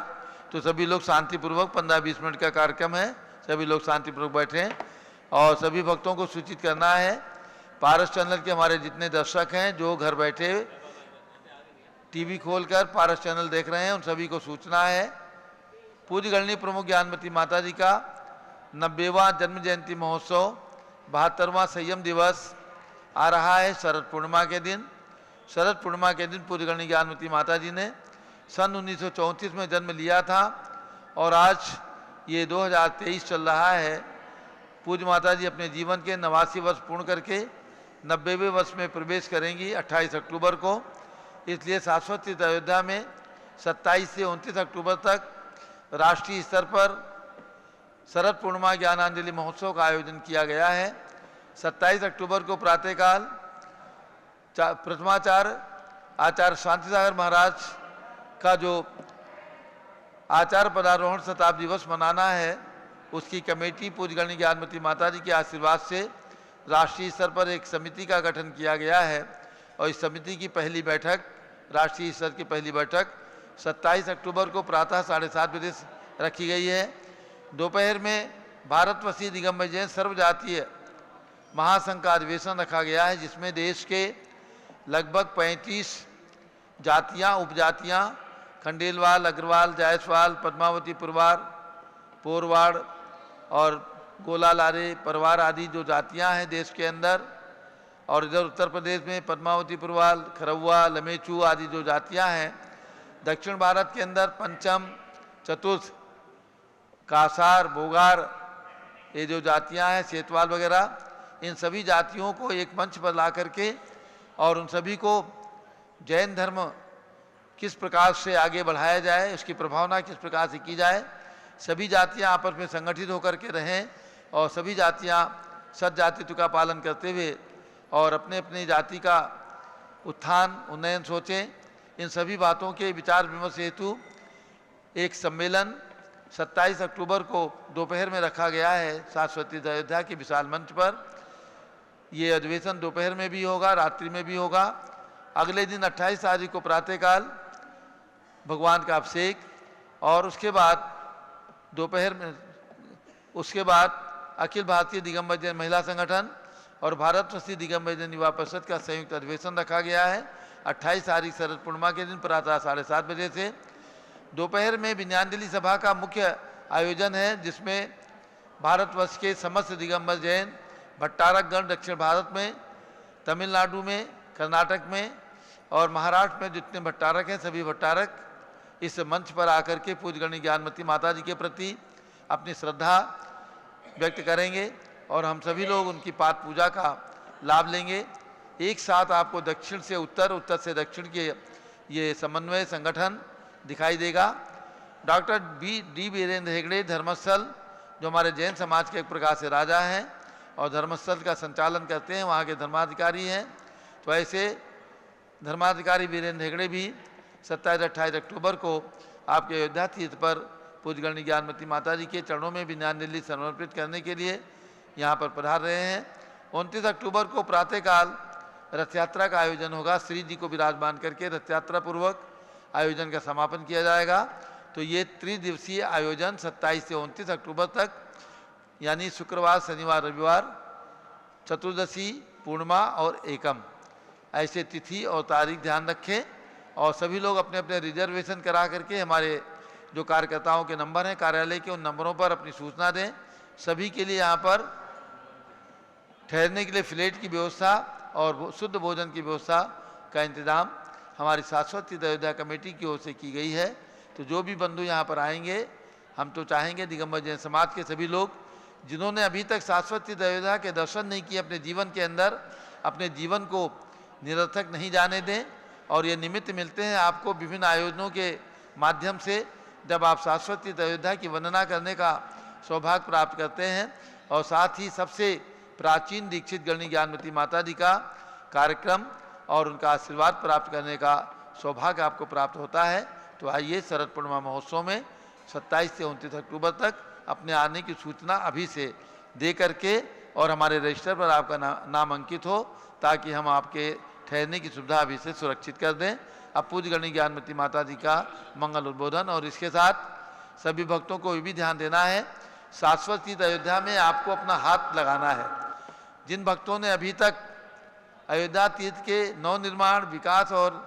तो सभी लोग शांतिपूर्वक 15-20 मिनट का कार्यक्रम है। सभी लोग शांतिपूर्वक बैठें और सभी भक्तों को सूचित करना है पारस चैनल के हमारे जितने दर्शक हैं जो घर बैठे टीवी खोलकर पारस चैनल देख रहे हैं उन सभी को सूचना है। पूज्य गणनीय प्रमुख ज्ञानमती माता जी का 90वां जन्म जयंती महोत्सव 72वां संयम दिवस आ रहा है शरद पूर्णिमा के दिन। शरद पूर्णिमा के दिन पूज्य गणनीय ज्ञानमती माता जी ने सन 1934 में जन्म लिया था और आज ये 2023 चल रहा है। पूज्य माता जी अपने जीवन के 89 वर्ष पूर्ण करके 90वें वर्ष में प्रवेश करेंगी 28 अक्टूबर को। इसलिए शाश्वत तीर्थ अयोध्या में 27 से 29 अक्टूबर तक राष्ट्रीय स्तर पर शरद पूर्णिमा ज्ञानांजलि महोत्सव का आयोजन किया गया है। 27 अक्टूबर को प्रातःकाल प्रथमाचार्य आचार्य शांति सागर महाराज का जो आचार्य पदारोहण शताब्दी दिवस मनाना है उसकी कमेटी पूज्य गणनीय ज्ञानमती माता जी के आशीर्वाद से राष्ट्रीय स्तर पर एक समिति का गठन किया गया है और इस समिति की पहली बैठक राष्ट्रीय स्तर की पहली बैठक 27 अक्टूबर को प्रातः 7:30 बजे रखी गई है। दोपहर में भारतवर्षीय दिगंबर जैन सर्वजातीय महासंघ का अधिवेशन रखा गया है जिसमें देश के लगभग 35 जातियाँ उपजातियाँ खंडेलवाल अग्रवाल जायसवाल पद्मावती परिवार पोरवाड़ और गोला लारे परिवार आदि जो जातियां हैं देश के अंदर और इधर उत्तर प्रदेश में पद्मावती परिवार खरौआ लमेचू आदि जो जातियां हैं। दक्षिण भारत के अंदर पंचम चतुर्थ कासार बोगार ये जो जातियां हैं सेतवाल वगैरह इन सभी जातियों को एक मंच पर ला करके और उन सभी को जैन धर्म किस प्रकार से आगे बढ़ाया जाए उसकी प्रभावना किस प्रकार से की जाए। सभी जातियां आपस में संगठित होकर के रहें और सभी जातियां सद्जातित्व का पालन करते हुए और अपने अपनी जाति का उत्थान उन्नयन सोचें। इन सभी बातों के विचार विमर्श हेतु एक सम्मेलन 27 अक्टूबर को दोपहर में रखा गया है शाश्वत तीर्थ अयोध्या के विशाल मंच पर। ये अधिवेशन दोपहर में भी होगा रात्रि में भी होगा। अगले दिन 28 तारीख को प्रातःकाल भगवान का अभिषेक और उसके बाद दोपहर में उसके बाद अखिल भारतीय दिगंबर जैन महिला संगठन और भारतवर्षीय दिगंबर जैन युवा परिषद का संयुक्त अधिवेशन रखा गया है 28 तारीख शरद पूर्णिमा के दिन प्रातः 7:30 बजे से। दोपहर में विनयाञ्जलि सभा का मुख्य आयोजन है जिसमें भारतवर्ष के समस्त दिगंबर जैन भट्टारक गण दक्षिण भारत में तमिलनाडु में कर्नाटक में और महाराष्ट्र में जितने भट्टारक हैं सभी भट्टारक इस मंच पर आकर के पूज्य गणनीय ज्ञानमती माता जी के प्रति अपनी श्रद्धा व्यक्त करेंगे और हम सभी लोग उनकी पाद पूजा का लाभ लेंगे। एक साथ आपको दक्षिण से उत्तर उत्तर से दक्षिण के ये समन्वय संगठन दिखाई देगा। डॉक्टर डी वीरेंद्र हेगड़े धर्मस्थल जो हमारे जैन समाज के एक प्रकार से राजा हैं और धर्मस्थल का संचालन करते हैं वहाँ के धर्माधिकारी हैं। तो ऐसे धर्माधिकारी वीरेंद्र हेगड़े भी 27-28 अक्टूबर को आपके अयोध्या तीर्थ पर पूज्य गणनीय ज्ञानमती माता जी के चरणों में विनयाञ्जलि समर्पित करने के लिए यहाँ पर पधार रहे हैं। 29 अक्टूबर को प्रातःकाल रथ यात्रा का आयोजन होगा। श्री जी को विराजमान करके रथ यात्रा पूर्वक आयोजन का समापन किया जाएगा। तो ये त्रिदिवसीय आयोजन 27 से 29 अक्टूबर तक यानी शुक्रवार शनिवार रविवार चतुर्दशी पूर्णिमा और एकम ऐसे तिथि और तारीख ध्यान रखें और सभी लोग अपने अपने रिजर्वेशन करा करके हमारे जो कार्यकर्ताओं के नंबर हैं कार्यालय के उन नंबरों पर अपनी सूचना दें। सभी के लिए यहाँ पर ठहरने के लिए फ्लैट की व्यवस्था और शुद्ध भोजन की व्यवस्था का इंतजाम हमारी शाश्वत तीर्थ अयोध्या कमेटी की ओर से की गई है। तो जो भी बंधु यहाँ पर आएंगे हम तो चाहेंगे दिगंबर जैन समाज के सभी लोग जिन्होंने अभी तक शाश्वत तीर्थ अयोध्या के दर्शन नहीं किए अपने जीवन के अंदर अपने जीवन को निरर्थक नहीं जाने दें और ये निमित्त मिलते हैं आपको विभिन्न आयोजनों के माध्यम से जब आप शाश्वत तीर्थ अयोध्या की वंदना करने का सौभाग्य प्राप्त करते हैं और साथ ही सबसे प्राचीन दीक्षित गणनीय ज्ञानमती माता जी का कार्यक्रम और उनका आशीर्वाद प्राप्त करने का सौभाग्य आपको प्राप्त होता है। तो आइए शरद पूर्णिमा महोत्सव में 27 से 29 अक्टूबर तक अपने आने की सूचना अभी से दे करके और हमारे रजिस्टर पर आपका नाम अंकित हो ताकि हम आपके ठहरने की सुविधा अभी से सुरक्षित कर दें। अब पूज्य गणनीय ज्ञानमती माता जी का मंगल उद्बोधन और इसके साथ सभी भक्तों को ये भी ध्यान देना है शाश्वत तीर्थ अयोध्या में आपको अपना हाथ लगाना है। जिन भक्तों ने अभी तक अयोध्या तीर्थ के नवनिर्माण विकास और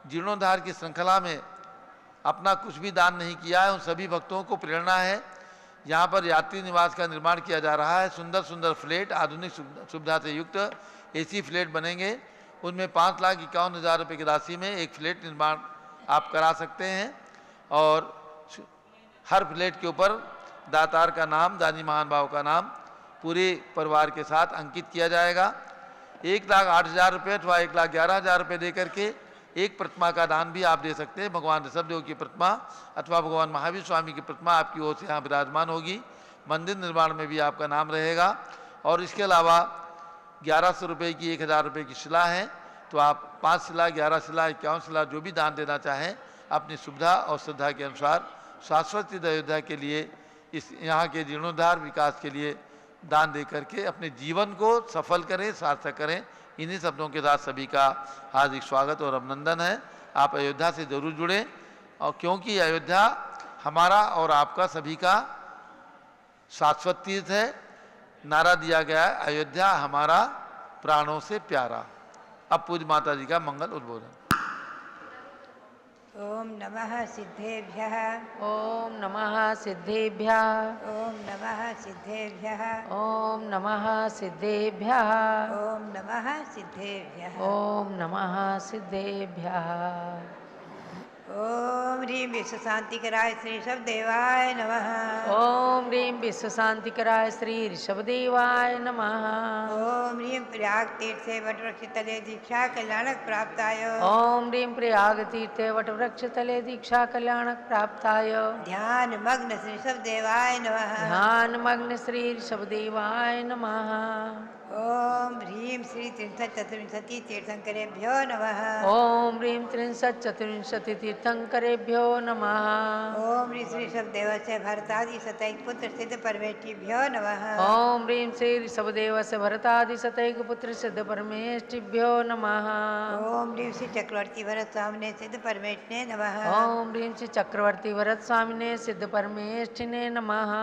जीर्णोद्धार की श्रृंखला में अपना कुछ भी दान नहीं किया है, उन सभी भक्तों को प्रेरणा है। यहाँ पर यात्री निवास का निर्माण किया जा रहा है। सुंदर सुंदर फ्लैट, आधुनिक सुविधा से युक्त एसी फ्लैट बनेंगे। उनमें 5,51,000 रुपये की राशि में एक फ्लैट निर्माण आप करा सकते हैं और हर फ्लैट के ऊपर दातार का नाम, दानी महान भाव का नाम पूरे परिवार के साथ अंकित किया जाएगा। 1,08,000 रुपये अथवा 1,11,000 रुपये दे करके एक प्रतिमा का दान भी आप दे सकते हैं। भगवान ऋषभदेव की प्रतिमा अथवा भगवान महावीर स्वामी की प्रतिमा आपकी ओर से यहाँ विराजमान होगी। मंदिर निर्माण में भी आपका नाम रहेगा। और इसके अलावा 1,100 रुपये की 1,000 रुपये की शिला है, तो आप 5 शिला, 11 शिला, 51 शिला जो भी दान देना चाहें अपनी सुविधा और श्रद्धा के अनुसार शाश्वत अयोध्या के लिए, इस यहाँ के जीर्णोद्धार विकास के लिए दान दे करके अपने जीवन को सफल करें, सार्थक करें। इन्हीं शब्दों के साथ सभी का हार्दिक स्वागत और अभिनंदन है। आप अयोध्या से जरूर जुड़ें, और क्योंकि अयोध्या हमारा और आपका सभी का शाश्वत तीर्थ है। नारा दिया गया है, अयोध्या हमारा प्राणों से प्यारा। अब पूज्य माता जी का मंगल उद्बोधन। ओम नमः सिद्धेभ्यः। ओम नमः सिद्धेभ्यः। ओम नमः सिद्धेभ्यः। ओम नमः सिद्धेभ्यः। ओम नमः सिद्धेभ्यः। ओम नमः सिद्धेभ्यः। ओम ह्रीं विश्व शांतिकराय श्री ऋषभदेवाय नमः। ओम ह्रीं विश्व शांतिकराय श्री ऋषभदेवाय नमः। ओम ह्रीं प्रयाग तीर्थे वटवृक्षतले दीक्षा कल्याणक प्राप्ताय। ओम ह्रीं प्रयाग तीर्थे वटवृक्षतले दीक्षा कल्याणक प्राप्ताय। ध्यान मग्न श्री ऋषभदेवाय नमः। ध्यान मग्न श्री ऋषभदेवाय नमः। ओम ह्रीं श्री त्रिंशत्चतुर्विंशति तीर्थंकरेभ्यो नमः। ओम ह्रीं त्रिंशत्चतुर्विंशति तीर्थंकरेभ्यो नमः। ओम ह्रीं श्री ऋषभदेवस्य भरतादि शतैक पुत्र सिद्ध परमेष्ठिभ्यो नमः। ओम ह्रीं श्री ऋषभदेवस्य भरतादि शतैक पुत्र सिद्ध परमेष्ठिभ्यो नमः। ओम ह्रीं श्री चक्रवर्ती भरत स्वामिने सिद्ध परमेष्ठिने नमः। ओम ह्रीं श्री चक्रवर्ती भरत स्वामिने सिद्ध परमेष्ठिने नमः।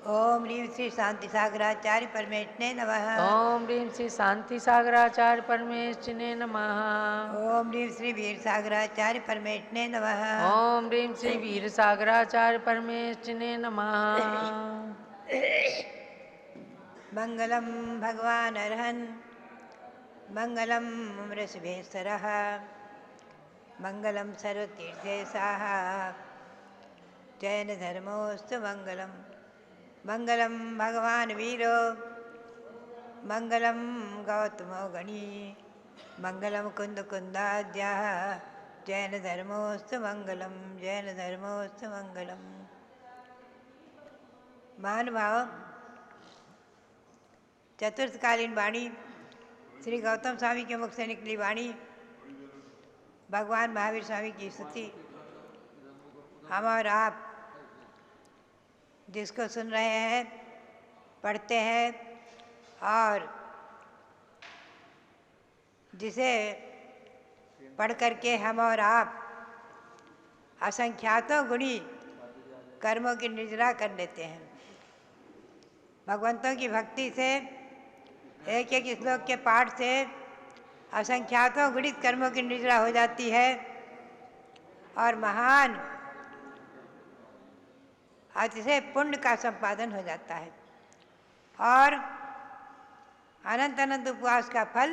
ओम ह्रीं श्री शांति सागराचार्य परमेष्ठिने नमः। ओम ह्रीं श्री शांति सागराचार्य परमेष्ठिने नमः। ओम ह्रीं श्री वीर सागराचार्य परमेष्ठिने नमः। ओम ह्रीं श्री वीर सागराचार्य परमेष्ठिने नमः। मंगलम भगवान अरहन्, मंगलम ऋषभेश्वरः, मंगलम सर्वतीर्थेशाः, जैन धर्मोस्तु मंगलम। मंगलम भगवान वीरो, मंगलम गौतमो गणी, मंगलम कुंद कुंदाद्याः, जैन धर्मोस्तु मंगलम, जैन धर्मोस्तु मंगलम। महानुभाव, चतुर्थकालीन वाणी श्री गौतम स्वामी के मुख से निकली वाणी भगवान महावीर स्वामी की स्तुति हम और आप जिसको सुन रहे हैं, पढ़ते हैं और जिसे पढ़ करके हम और आप असंख्यातों गुणी कर्मों की निर्जरा कर लेते हैं। भगवंतों की भक्ति से, एक एक श्लोक के पाठ से असंख्यातों गुणित कर्मों की निर्जरा हो जाती है और महान अतिशय पुण्य का संपादन हो जाता है और अनंत अनंत उपवास का फल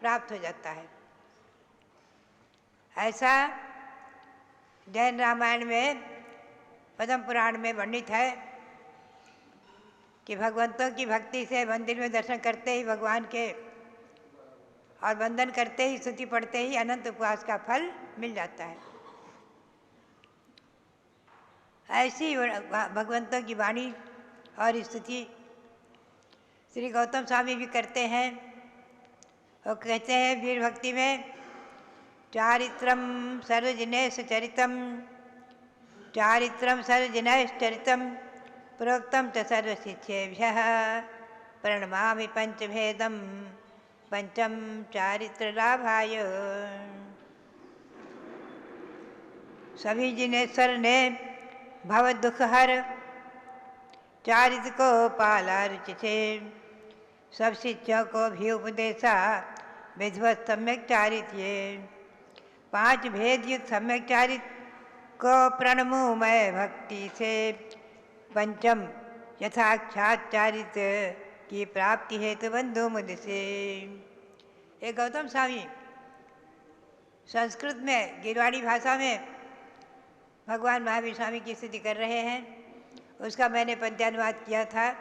प्राप्त हो जाता है। ऐसा जैन रामायण में पद्म पुराण में वर्णित है कि भगवंतों की भक्ति से मंदिर में दर्शन करते ही भगवान के और वंदन करते ही, स्तुति पढ़ते ही अनंत उपवास का फल मिल जाता है। ऐसी भगवंतों की वाणी और स्तुति श्री गौतम स्वामी भी करते हैं। वो कहते हैं वीर भक्ति में, चारित्रम सर्वजनेश चरितम, चारित्रम सर्वजनेश चरितम, प्रोक्तम च सर्वशिष्येभ्यः, प्रणमामि पंचभेदम, पंचम चारित्र लाभाय। सभी जिनेश्वर ने भव दुख हर, चारित्र को पाला रुचि से, सब शिष्यों को भी उपदेशा, विधिवत सम्यक चारित्र्य। 5 भेद युक्त सम्यक चारित्र को प्रणमू मैं भक्ति से। पंचम यथाक्षात चारित्र की प्राप्ति हेतु बंधु मुझसे। एक गौतम स्वामी संस्कृत में गिरवाड़ी भाषा में भगवान महावीर स्वामी की स्तुति कर रहे हैं, उसका मैंने पद्यानुवाद किया था।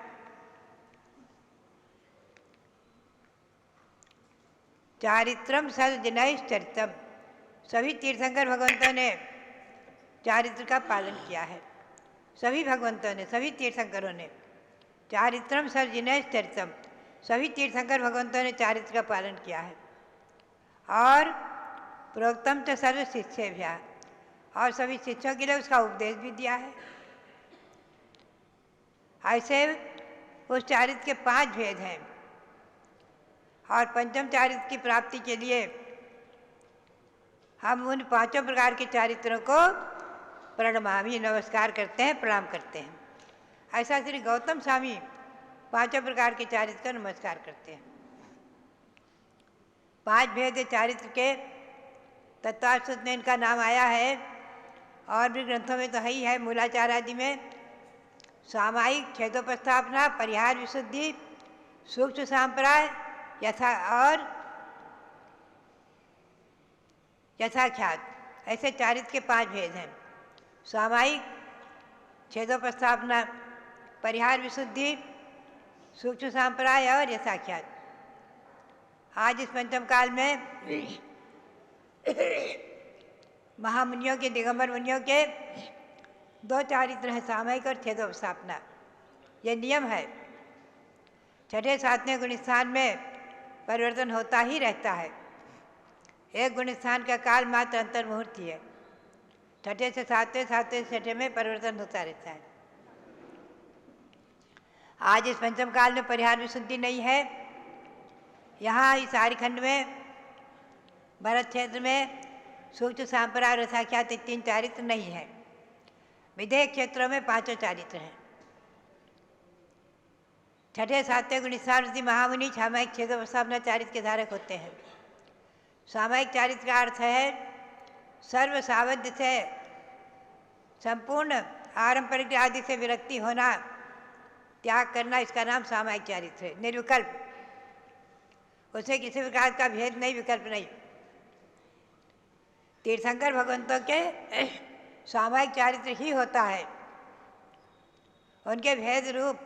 चारित्रम सर्वजनैश्चरितम, सभी तीर्थंकर भगवंतों ने चारित्र का पालन किया है। सभी भगवंतों ने, सभी तीर्थंकरों ने। चारित्रम सर्वजनैश्चरितम, सभी तीर्थंकर भगवंतों ने चारित्र का पालन किया है। और प्रोक्तम च सर्व शिष्येभ्यः, और सभी शिष्यों के लिए उसका उपदेश भी दिया है। ऐसे उस चारित्र के 5 भेद हैं और पंचम चारित्र की प्राप्ति के लिए हम उन 5 प्रकार के चारित्रों को प्रणमामि, नमस्कार करते हैं, प्रणाम करते हैं। ऐसा श्री गौतम स्वामी 5 प्रकार के चारित्र का नमस्कार करते हैं। 5 भेद चारित्र के तत्वार्थ में इनका नाम आया है और भी ग्रंथों में तो है ही है। मूलाचार आदि में सामायिक छेदोपस्थापना, परिहार विशुद्धि, सूक्ष्म सांप्राय और यथाख्यात, ऐसे चारित्र के 5 भेद हैं। सामायिक छेदोपस्थापना, परिहार विशुद्धि, सूक्ष्म सांप्राय और यथाख्यात। आज इस पंचम काल में महामुनियों के, दिगंबर मुनियों के 2 चारित्र हैं, सामयिक और छेदोपस्थापना। ये नियम है। 6ठे 7वें गुणस्थान में परिवर्तन होता ही रहता है। एक गुणस्थान का काल मात्र अंतर्मुहूर्त ही है। 6ठे से 7वें, 7वें से 6ठे में परिवर्तन होता रहता है। आज इस पंचम काल में परिहार विशुद्धि नहीं है। यहाँ इस आर्यखंड में, भरत क्षेत्र में सूक्ष्म सांप्राय और यथाख्यात 3 चारित्र नहीं है। विदेह क्षेत्रों में 5 चारित्र हैं। 6ठे 7वें गुणस्थान महामुनि सामायिक छेदोपस्थापना चारित्र के धारक होते हैं। सामायिक चारित्र का अर्थ है सर्व सावध्य से संपूर्ण आरंभ परिग्रह आदि से विरक्ति होना, त्याग करना, इसका नाम सामायिक चारित्र है। निर्विकल्प, उसे किसी प्रकार का भेद नहीं, विकल्प नहीं। तीर्थंकर भगवंतों के सामायिक चारित्र ही होता है। उनके भेद रूप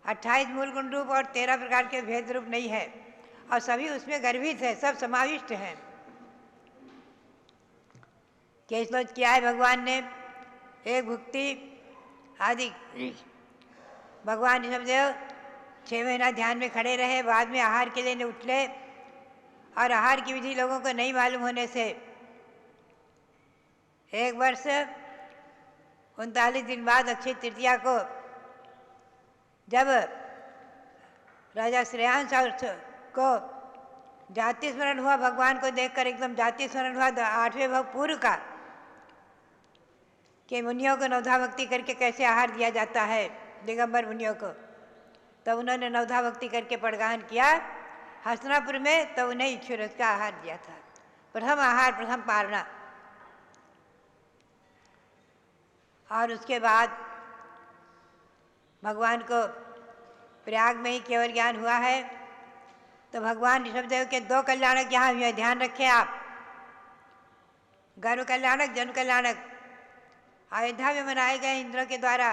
28 मूल गुण रूप और 13 प्रकार के भेद रूप नहीं है, और सभी उसमें गर्भित है, सब समाविष्ट हैं। केशलोच किया है भगवान ने, एक भुक्ति आदि। भगवान ऋषभदेव 6 महीना ध्यान में खड़े रहे, बाद में आहार के लिए उठले, और आहार की विधि लोगों को नहीं मालूम होने से 1 वर्ष 39 दिन बाद अक्षय तृतीया को जब राजा श्रेयांश को जाति स्मरण हुआ, भगवान को देखकर एकदम जाति स्मरण हुआ 8वें भव पूर्व का, कि मुनियों को नवधा भक्ति करके कैसे आहार दिया जाता है, दिगंबर मुनियों को। तब उन्होंने नवधा भक्ति करके पड़गाहन किया हस्तिनापुर में, तो उन्हें इक्षुरथ का आहार दिया था। प्रथम आहार, प्रथम पारणा। और उसके बाद भगवान को प्रयाग में ही केवल ज्ञान हुआ है। तो भगवान ऋषभदेव के 2 कल्याणक यहाँ हुए, ध्यान रखें आप। गर्व कल्याणक, जन कल्याणक अयोध्या में मनाए गए इंद्रों के द्वारा,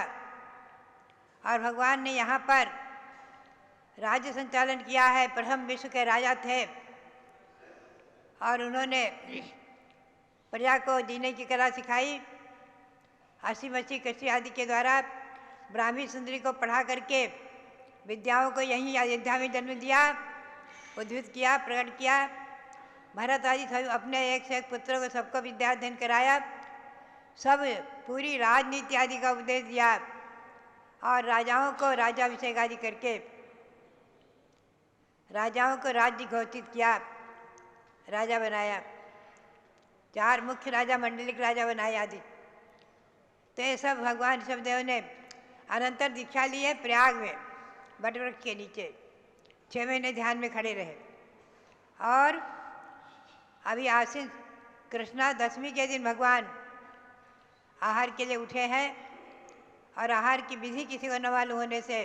और भगवान ने यहाँ पर राज्य संचालन किया है। प्रथम विश्व के राजा थे और उन्होंने प्रजा को जीने की कला सिखाई। हंसी मसी कशी आदि के द्वारा ब्राह्मी सुंदरी को पढ़ा करके विद्याओं को यहीं अयोध्या में जन्म दिया, उद्भित किया, प्रकट किया। भरत आदि सब अपने एक से एक पुत्रों को सबको विद्याध्ययन कराया, सब पूरी राजनीति आदि का उपदेश दिया, और राजाओं को राजाभिषेक आदि करके राजाओं को राज्य घोषित किया, राजा बनाया। 4 मुख्य राजा, मंडलिक राजा बनाए आदि। तो ये सब भगवान ऋषभदेव ने अनंतर दीक्षा ली है प्रयाग में, बटवृक्ष के नीचे 6 महीने ध्यान में खड़े रहे। और अभी आश्विन कृष्णा दशमी के दिन भगवान आहार के लिए उठे हैं और आहार की विधि किसी को न मालूम होने से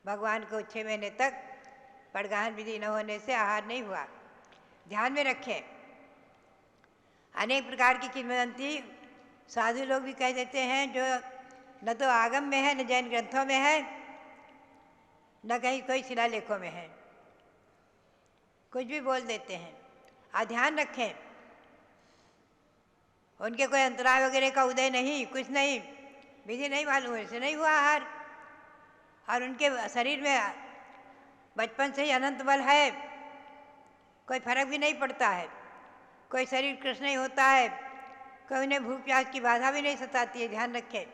भगवान को 6 महीने तक पड़गाहन विधि न होने से आहार नहीं हुआ। ध्यान में रखें, अनेक प्रकार की किंवदंती साधु लोग भी कह देते हैं जो न तो आगम में है, न जैन ग्रंथों में है, न कहीं कोई शिलालेखों में है, कुछ भी बोल देते हैं। ध्यान रखें, उनके कोई अंतराय वगैरह का उदय नहीं, कुछ नहीं, विधि नहीं मालूम है, से नहीं हुआ आहार। और उनके शरीर में बचपन से ही अनंत बल है, कोई फर्क भी नहीं पड़ता है, कोई शरीर कृष्ण नहीं होता है, कोई उन्हें भूख प्यास की बाधा भी नहीं सताती है। ध्यान रखें,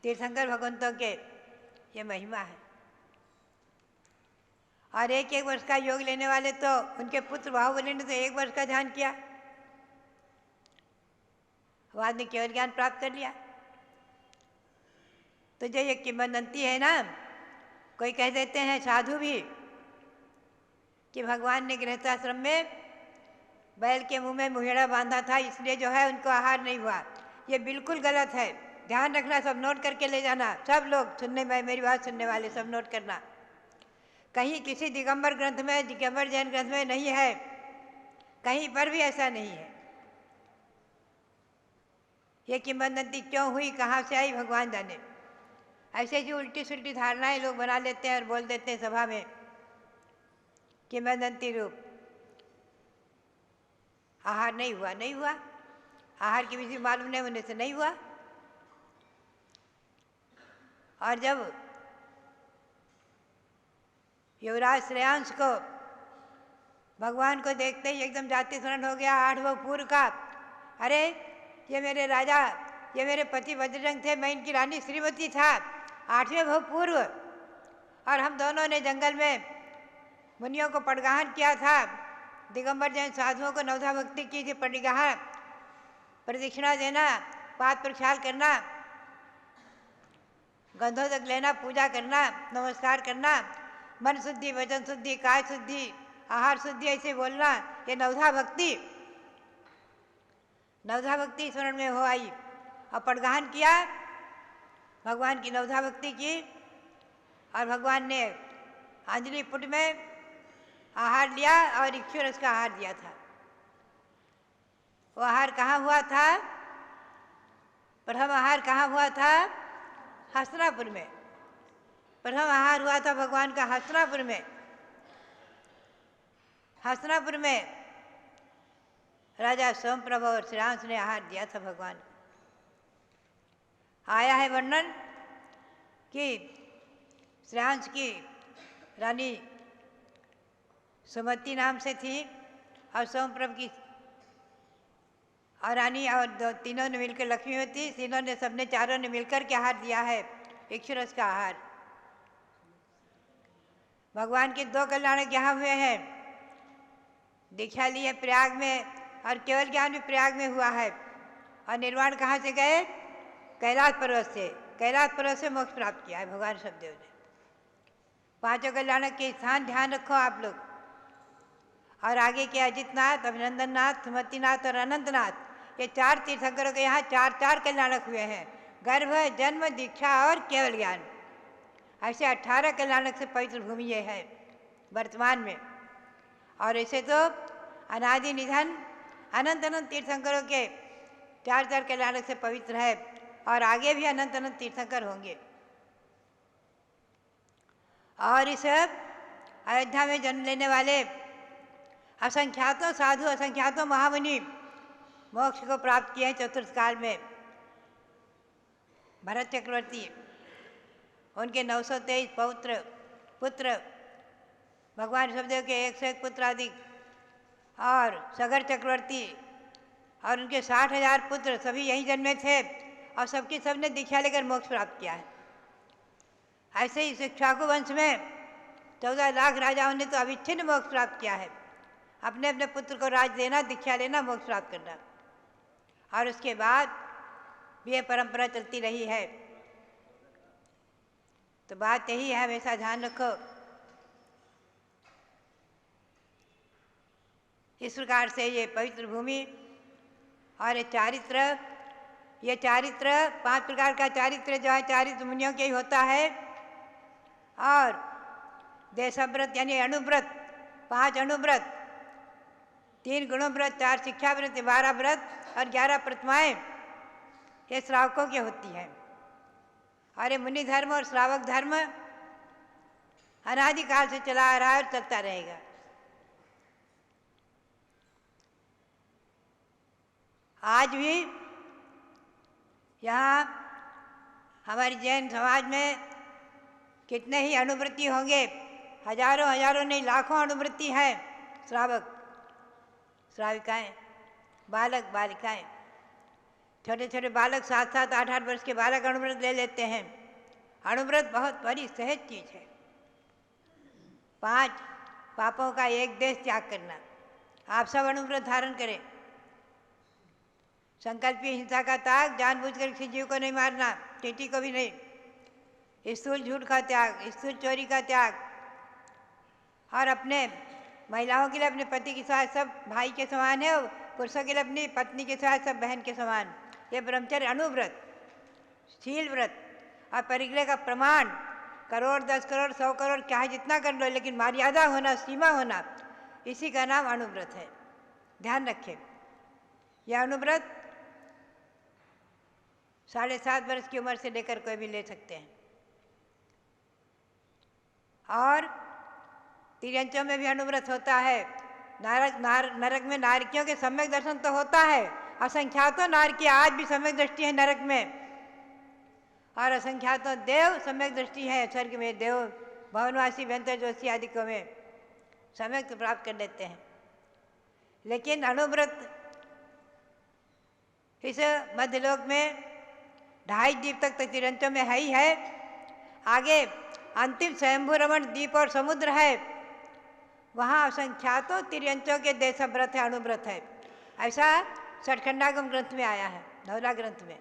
तीर्थंकर भगवंतों के ये महिमा है। और 1-1 वर्ष का योग लेने वाले तो उनके पुत्र बाहुबली ने तो 1 वर्ष का ध्यान किया, बाद में केवल ज्ञान प्राप्त कर लिया। तो जो ये किंवदंती है ना, कोई कह देते हैं साधु भी कि भगवान ने गृहस्थाश्रम में बैल के मुंह में मुहेड़ा बांधा था, इसलिए जो है उनको आहार नहीं हुआ। ये बिल्कुल गलत है। ध्यान रखना, सब नोट करके ले जाना, सब लोग सुनने में, मेरी बात सुनने वाले सब नोट करना। कहीं किसी दिगंबर ग्रंथ में, दिगंबर जैन ग्रंथ में नहीं है, कहीं पर भी ऐसा नहीं है। ये किंवदंती क्यों हुई, कहाँ से आई, भगवान जाने। ऐसे जो उल्टी सुल्टी धारणाएं लोग बना लेते हैं और बोल देते हैं सभा में किंवदंती रूप। आहार नहीं हुआ, नहीं हुआ, आहार की विधि मालूम नहीं होने से नहीं हुआ। और जब युवराज श्रेयांश को भगवान को देखते ही एकदम जाति स्मरण हो गया 8 भव पूर्व का। अरे ये मेरे राजा, ये मेरे पति वज्ररंग थे, मैं इनकी रानी श्रीमती था 8वें भव पूर्व, और हम दोनों ने जंगल में मुनियों को पड़गाहन किया था। दिगंबर जैन साधुओं को नवधा भक्ति की थी, पड़गाहन, प्रदक्षिणा देना, पाद प्रक्षाल करना, गंधोदक लेना, पूजा करना, नमस्कार करना, मन शुद्धि, वचन शुद्धि, काय शुद्धि, आहार शुद्धि, ऐसे बोलना, ये नवधा भक्ति, नवधा भक्ति स्मरण में हो आई। और पड़गाहन किया, भगवान की नवधा भक्ति की, और भगवान ने अंजलि पुट में आहार लिया और इक्षु रस का आहार दिया था। वो आहार कहाँ हुआ था? प्रथम आहार कहाँ हुआ था? हस्तिनापुर में। प्रथम आहार हुआ था भगवान का हस्तिनापुर में। हस्तिनापुर में राजा सोमप्रभ और श्रीरांश ने आहार दिया था भगवान को। आया है वर्णन कि श्रीरांश की रानी सुमति नाम से थी और सोमप्रभ की और रानी और तीनों ने मिलकर लक्ष्मी होती, तीनों ने, सबने, चारों ने मिलकर के आहार दिया है, इक्षुरस का आहार। भगवान के 2 कल्याणक यहाँ हुए हैं, दीक्षा ली है प्रयाग में, और केवल ज्ञान भी प्रयाग में हुआ है। और निर्वाण कहाँ से गए? कैलाश पर्वत से। कैलाश पर्वत से मोक्ष प्राप्त किया है भगवान शब्देव ने। 5 कल्याणक के स्थान ध्यान रखो आप लोग। और आगे के अजितनाथ, अभिनंदननाथ, सुमतिनाथ और अनंतनाथ, ये 4 तीर्थंकरों के यहाँ 4 कल्याणक हुए हैं, गर्भ, जन्म, दीक्षा और केवल ज्ञान। ऐसे 18 कल्याणक से पवित्र भूमि ये है वर्तमान में। और ऐसे तो अनादि निधन अनंत अनंत तीर्थंकरों के 4 कल्याणक से पवित्र है, और आगे भी अनंत अनंत तीर्थंकर होंगे। और इस अयोध्या में जन्म लेने वाले असंख्यातों साधु, असंख्यातों महामुनि मोक्ष को प्राप्त किए हैं चतुर्थ काल में। भरत चक्रवर्ती, उनके 923 पुत्र, भगवान ऋषभदेव के 101 पुत्र आदि, और सगर चक्रवर्ती और उनके 60,000 पुत्र, सभी यहीं जन्मे थे, और सबकी सबने दीक्षा लेकर मोक्ष प्राप्त किया है। ऐसे ही शिक्षाकु वंश में 14 लाख राजाओं ने तो अविच्छिन्न मोक्ष प्राप्त किया है। अपने अपने पुत्र को राज देना, दीक्षा लेना, मोक्ष प्राप्त करना, और उसके बाद भी ये परंपरा चलती रही है। तो बात यही है, हमेशा ध्यान रखो। इस प्रकार से ये पवित्र भूमि और ये चारित्र 5 प्रकार का चारित्र जो है चारित्र मुनियों के ही होता है। और देशव्रत यानी अनुव्रत 5 अनुव्रत, 3 गुणव्रत, 4 शिक्षाव्रत, 12 व्रत और 11 प्रतिमाएँ ये श्रावकों की होती हैं। और ये मुनि धर्म और श्रावक धर्म अनादिकाल से चला आ रहा है और चलता रहेगा। आज भी यहाँ हमारी जैन समाज में कितने ही अनुवृत्ति होंगे, हजारों नहीं लाखों अनुवृत्ति है। श्रावक श्राविकाएँ, बालक बालिकाएँ, छोटे छोटे बालक 7-7 8-8 वर्ष के बालक अनुव्रत ले लेते हैं। अनुव्रत बहुत बड़ी सहज चीज़ है। 5 पापों का एक देश त्याग करना। आप सब अनुव्रत धारण करें। संकल्पीय हिंसा का त्याग, जानबूझकर किसी जीव को नहीं मारना, चींटी को भी नहीं। स्थूल झूठ का त्याग, स्थूल चोरी का त्याग। और अपने महिलाओं के लिए अपने पति के साथ सब भाई के समान है और पुरुषों के लिए अपनी पत्नी के साथ सब बहन के समान। ये ब्रह्मचर्य अनुव्रत, शील व्रत और परिग्रह का प्रमाण। करोड़ 10 करोड़ 100 करोड़ चाहे जितना कर लो, लेकिन मर्यादा होना, सीमा होना, इसी का नाम अनुव्रत है। ध्यान रखें। यह अनुव्रत 7.5 वर्ष की उम्र से लेकर कोई भी ले सकते हैं। और तिर्यंचों में भी अनुव्रत होता है। नरक में नारकियों के सम्यक दर्शन तो होता है। असंख्यातों नारकी आज भी सम्यक दृष्टि है नरक में, और असंख्यातों देव सम्यक दृष्टि है स्वर्ग में। देव भवनवासी व्यंतर जोशी आदि को में सम्यक तो प्राप्त कर लेते हैं। लेकिन अनुव्रत इस मध्यलोक में 2.5 द्वीप तक तो तिरंचों में है ही है। आगे अंतिम स्वयंभू रमण द्वीप और समुद्र है, वहाँ असंख्यातों तिर्यंचों के देशव्रत है, अनुव्रत है। ऐसा सठखंडागम ग्रंथ में आया है, धौला ग्रंथ में।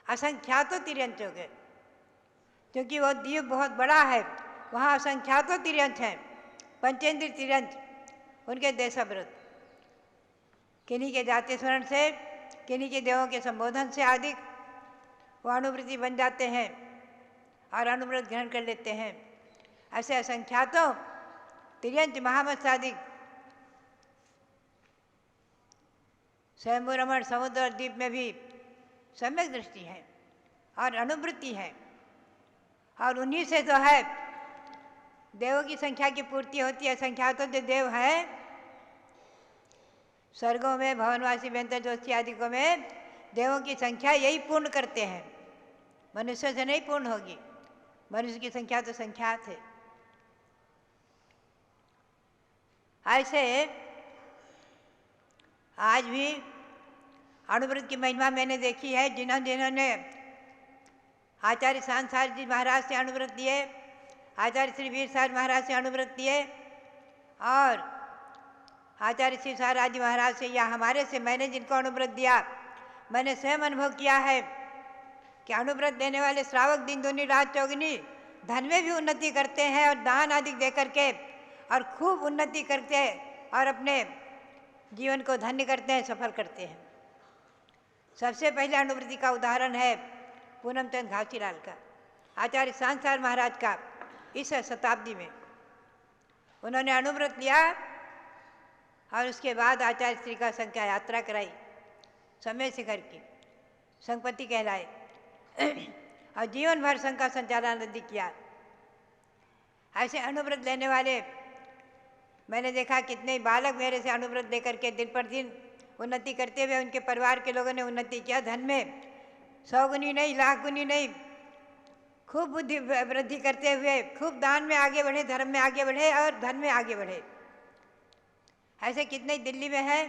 असंख्यातों तिर्यंचों के, क्योंकि वो द्वीप बहुत बड़ा है, वहाँ असंख्यातों तिर्यंच हैं। पंचेंद्र तिर्यंच, उनके देशव्रत किन्हीं के जाति स्मरण से, किन्हीं के देवों के संबोधन से आदि वो अनुवृत्ति बन जाते हैं और अनुव्रत ग्रहण कर लेते हैं। ऐसे असंख्यातों तिर्यंच महामत्सादिक स्वयंभू रमण समुद्र और द्वीप में भी सम्यक दृष्टि है और अनुवृत्ति है। और उन्हीं से तो है देवों की संख्या की पूर्ति होती है। संख्यातों जो देव हैं स्वर्गों में, भवनवासी व्यंतर जोशी आदि को में देवों की संख्या यही पूर्ण करते हैं, मनुष्य से नहीं पूर्ण होगी। मनुष्य की संख्या तो संख्यात है। ऐसे आज भी अनुव्रत की महिमा मैंने देखी है। जिन्होंने आचार्य सांसार जी महाराज से अनुव्रत लिए, आचार्य श्री वीर सार महाराज से अनुव्रत लिए और आचार्य शिव सार आदि महाराज से या हमारे से मैंने जिनको अनुव्रत दिया, मैंने स्वयं अनुभव किया है कि अनुव्रत देने वाले श्रावक दिन दूनी रात चौगुनी धन में भी उन्नति करते हैं और दान आदि दे करके और खूब उन्नति करते हैं और अपने जीवन को धन्य करते हैं, सफल करते हैं। सबसे पहले अनुवृत्ति का उदाहरण है पूनम चंद घासीलाल का, आचार्य सांसार महाराज का। इस शताब्दी में उन्होंने अनुव्रत लिया और उसके बाद आचार्य श्री का संघ का यात्रा कराई, समय शिखर की, संघपति कहलाए और जीवन भर संघ का संचालन आदि किया। ऐसे अनुव्रत लेने वाले मैंने देखा कितने बालक मेरे से अनुव्रत लेकर के दिन पर दिन उन्नति करते हुए उनके परिवार के लोगों ने उन्नति किया। धन में 100 गुनी नहीं, लाख गुनी नहीं, खूब बुद्धि वृद्धि करते हुए खूब दान में आगे बढ़े, धर्म में आगे बढ़े और धन में आगे बढ़े। ऐसे कितने दिल्ली में है,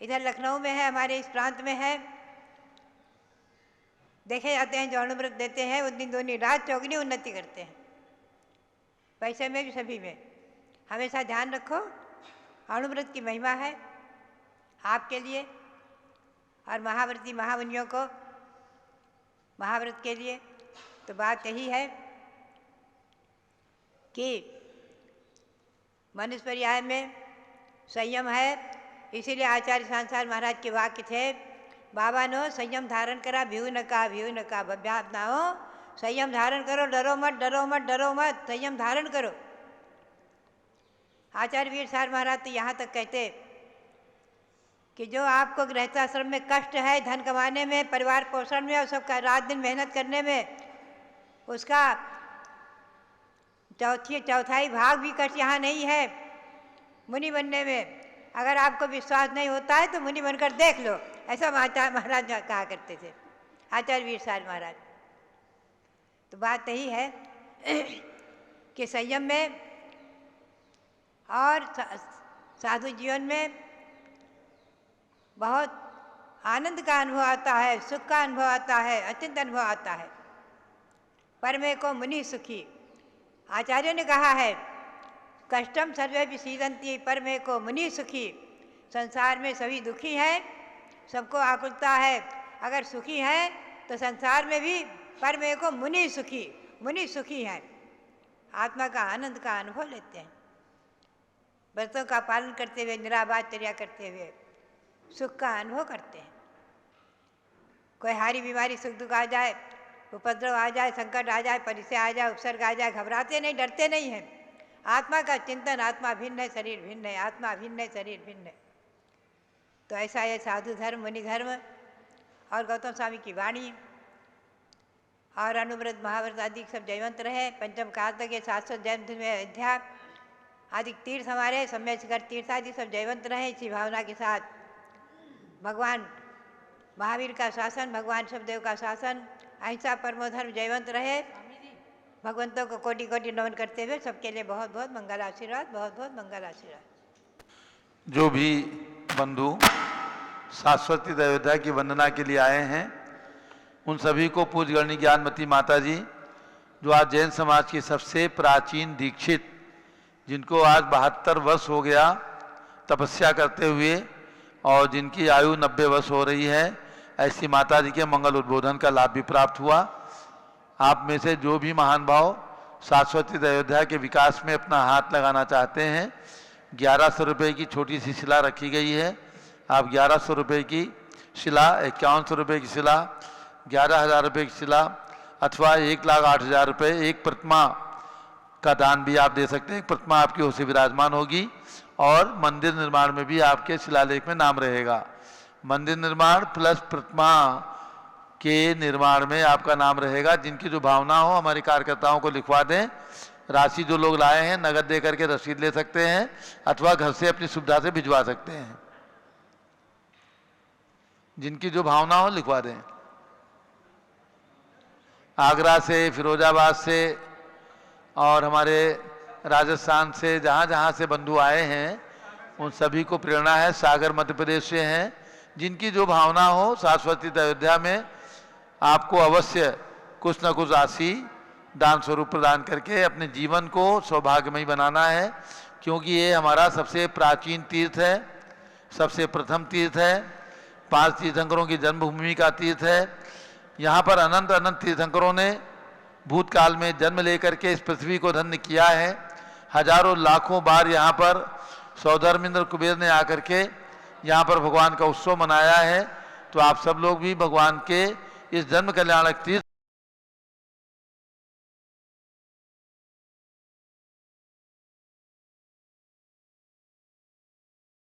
इधर लखनऊ में है, हमारे इस प्रांत में है, देखे जाते हैं। जो अनुव्रत देते हैं वो दिन दूनी रात चौगुनी उन्नति करते हैं, पैसे में भी सभी में। हमेशा ध्यान रखो, अनुव्रत की महिमा है आपके लिए और महाव्रती महामुनियों को महाव्रत के लिए। तो बात यही है कि मनुष्य पर्याय में संयम है। इसीलिए आचार्य सांसार महाराज के वाक्य थे, बाबा नो संयम धारण करा भ्यू न का बभ्याप ना हो। संयम धारण करो, डरो मत डरो मत डरो मत, संयम धारण करो। आचार्य वीर सार महाराज तो यहाँ तक कहते कि जो आपको गृहस्थाश्रम में कष्ट है, धन कमाने में, परिवार पोषण में और सबका रात दिन मेहनत करने में, उसका चौथाई भाग भी कष्ट यहाँ नहीं है मुनि बनने में। अगर आपको विश्वास नहीं होता है तो मुनि बनकर देख लो, ऐसा महाराज कहा करते थे आचार्य वीर सार महाराज। तो बात यही है कि संयम में और साधु जीवन में बहुत आनंद का अनुभव आता है, सुख का अनुभव आता है, अत्यंत अनुभव आता है। परमे को मुनि सुखी, आचार्य ने कहा है, कष्टम सर्वे विसीदंती परमे को मुनि सुखी। संसार में सभी दुखी हैं, सबको आकुलता है। अगर सुखी हैं तो संसार में भी परमे को मुनि सुखी हैं। आत्मा का आनंद का अनुभव लेते हैं, व्रतों का पालन करते हुए, निराबाद चर्या करते हुए सुख का अनुभव करते हैं। कोई हारी बीमारी सुख दुख आ जाए, उपद्रव आ जाए, संकट आ जाए, परिचय आ जाए, उपसर्ग आ जाए, घबराते नहीं, डरते नहीं हैं। आत्मा का चिंतन, आत्मा भिन्न है, शरीर भिन्न है, आत्मा भिन्न है, शरीर भिन्न है। तो ऐसा ये साधु धर्म, मुनि धर्म और गौतम स्वामी की वाणी और अनुव्रत महाव्रत आदि सब जयवंत रहे। पंचम काल तक ये 700 जयंत में अयोध्या आदि तीर्थ हमारे समय शिखर तीर्थ आदि सब जयवंत रहे। इसी भावना के साथ भगवान महावीर का शासन, भगवान शबदेव का शासन, अहिंसा परमो धर्म जयवंत रहे। भगवंतों को कोटि कोटि नमन करते हुए सबके लिए बहुत बहुत मंगल आशीर्वाद, बहुत बहुत मंगल आशीर्वाद। जो भी बंधु शाश्वती अयोध्या की वंदना के लिए आए हैं, उन सभी को पूज्य गणनी ज्ञानमती माता जी, जो आज जैन समाज की सबसे प्राचीन दीक्षित, जिनको आज 72 वर्ष हो गया तपस्या करते हुए और जिनकी आयु 90 वर्ष हो रही है, ऐसी माता जी के मंगल उद्बोधन का लाभ भी प्राप्त हुआ। आप में से जो भी महान भाव शाश्वती अयोध्या के विकास में अपना हाथ लगाना चाहते हैं, 1100 रुपये की छोटी सी शिला रखी गई है। आप 1100 रुपये की शिला, 5100 रुपये की शिला, 11,000 रुपये की शिला अथवा 1,08,000 रुपये एक प्रतिमा का दान भी आप दे सकते हैं। एक प्रतिमा आपकी ओर से विराजमान होगी और मंदिर निर्माण में भी आपके शिलालेख में नाम रहेगा। मंदिर निर्माण प्लस प्रतिमा के निर्माण में आपका नाम रहेगा। जिनकी जो भावना हो हमारे कार्यकर्ताओं को लिखवा दें। राशि जो लोग लाए हैं नगद दे करके रसीद ले सकते हैं अथवा घर से अपनी सुविधा से भिजवा सकते हैं। जिनकी जो भावना हो लिखवा दें। आगरा से, फिरोजाबाद से और हमारे राजस्थान से, जहाँ जहाँ से बंधु आए हैं उन सभी को प्रेरणा है। सागर मध्य प्रदेश से हैं। जिनकी जो भावना हो शाश्वती अयोध्या में आपको अवश्य कुछ न कुछ राशि दान स्वरूप प्रदान करके अपने जीवन को सौभाग्यमय बनाना है। क्योंकि ये हमारा सबसे प्राचीन तीर्थ है, सबसे प्रथम तीर्थ है, 5 तीर्थंकरों की जन्मभूमि का तीर्थ है। यहाँ पर अनंत अनंत तीर्थंकरों ने भूतकाल में जन्म लेकर के इस पृथ्वी को धन्य किया है। हजारों लाखों बार यहाँ पर सौधर्मेंद्र कुबेर ने आकर के यहाँ पर भगवान का उत्सव मनाया है। तो आप सब लोग भी भगवान के इस जन्म कल्याणक तीर्थ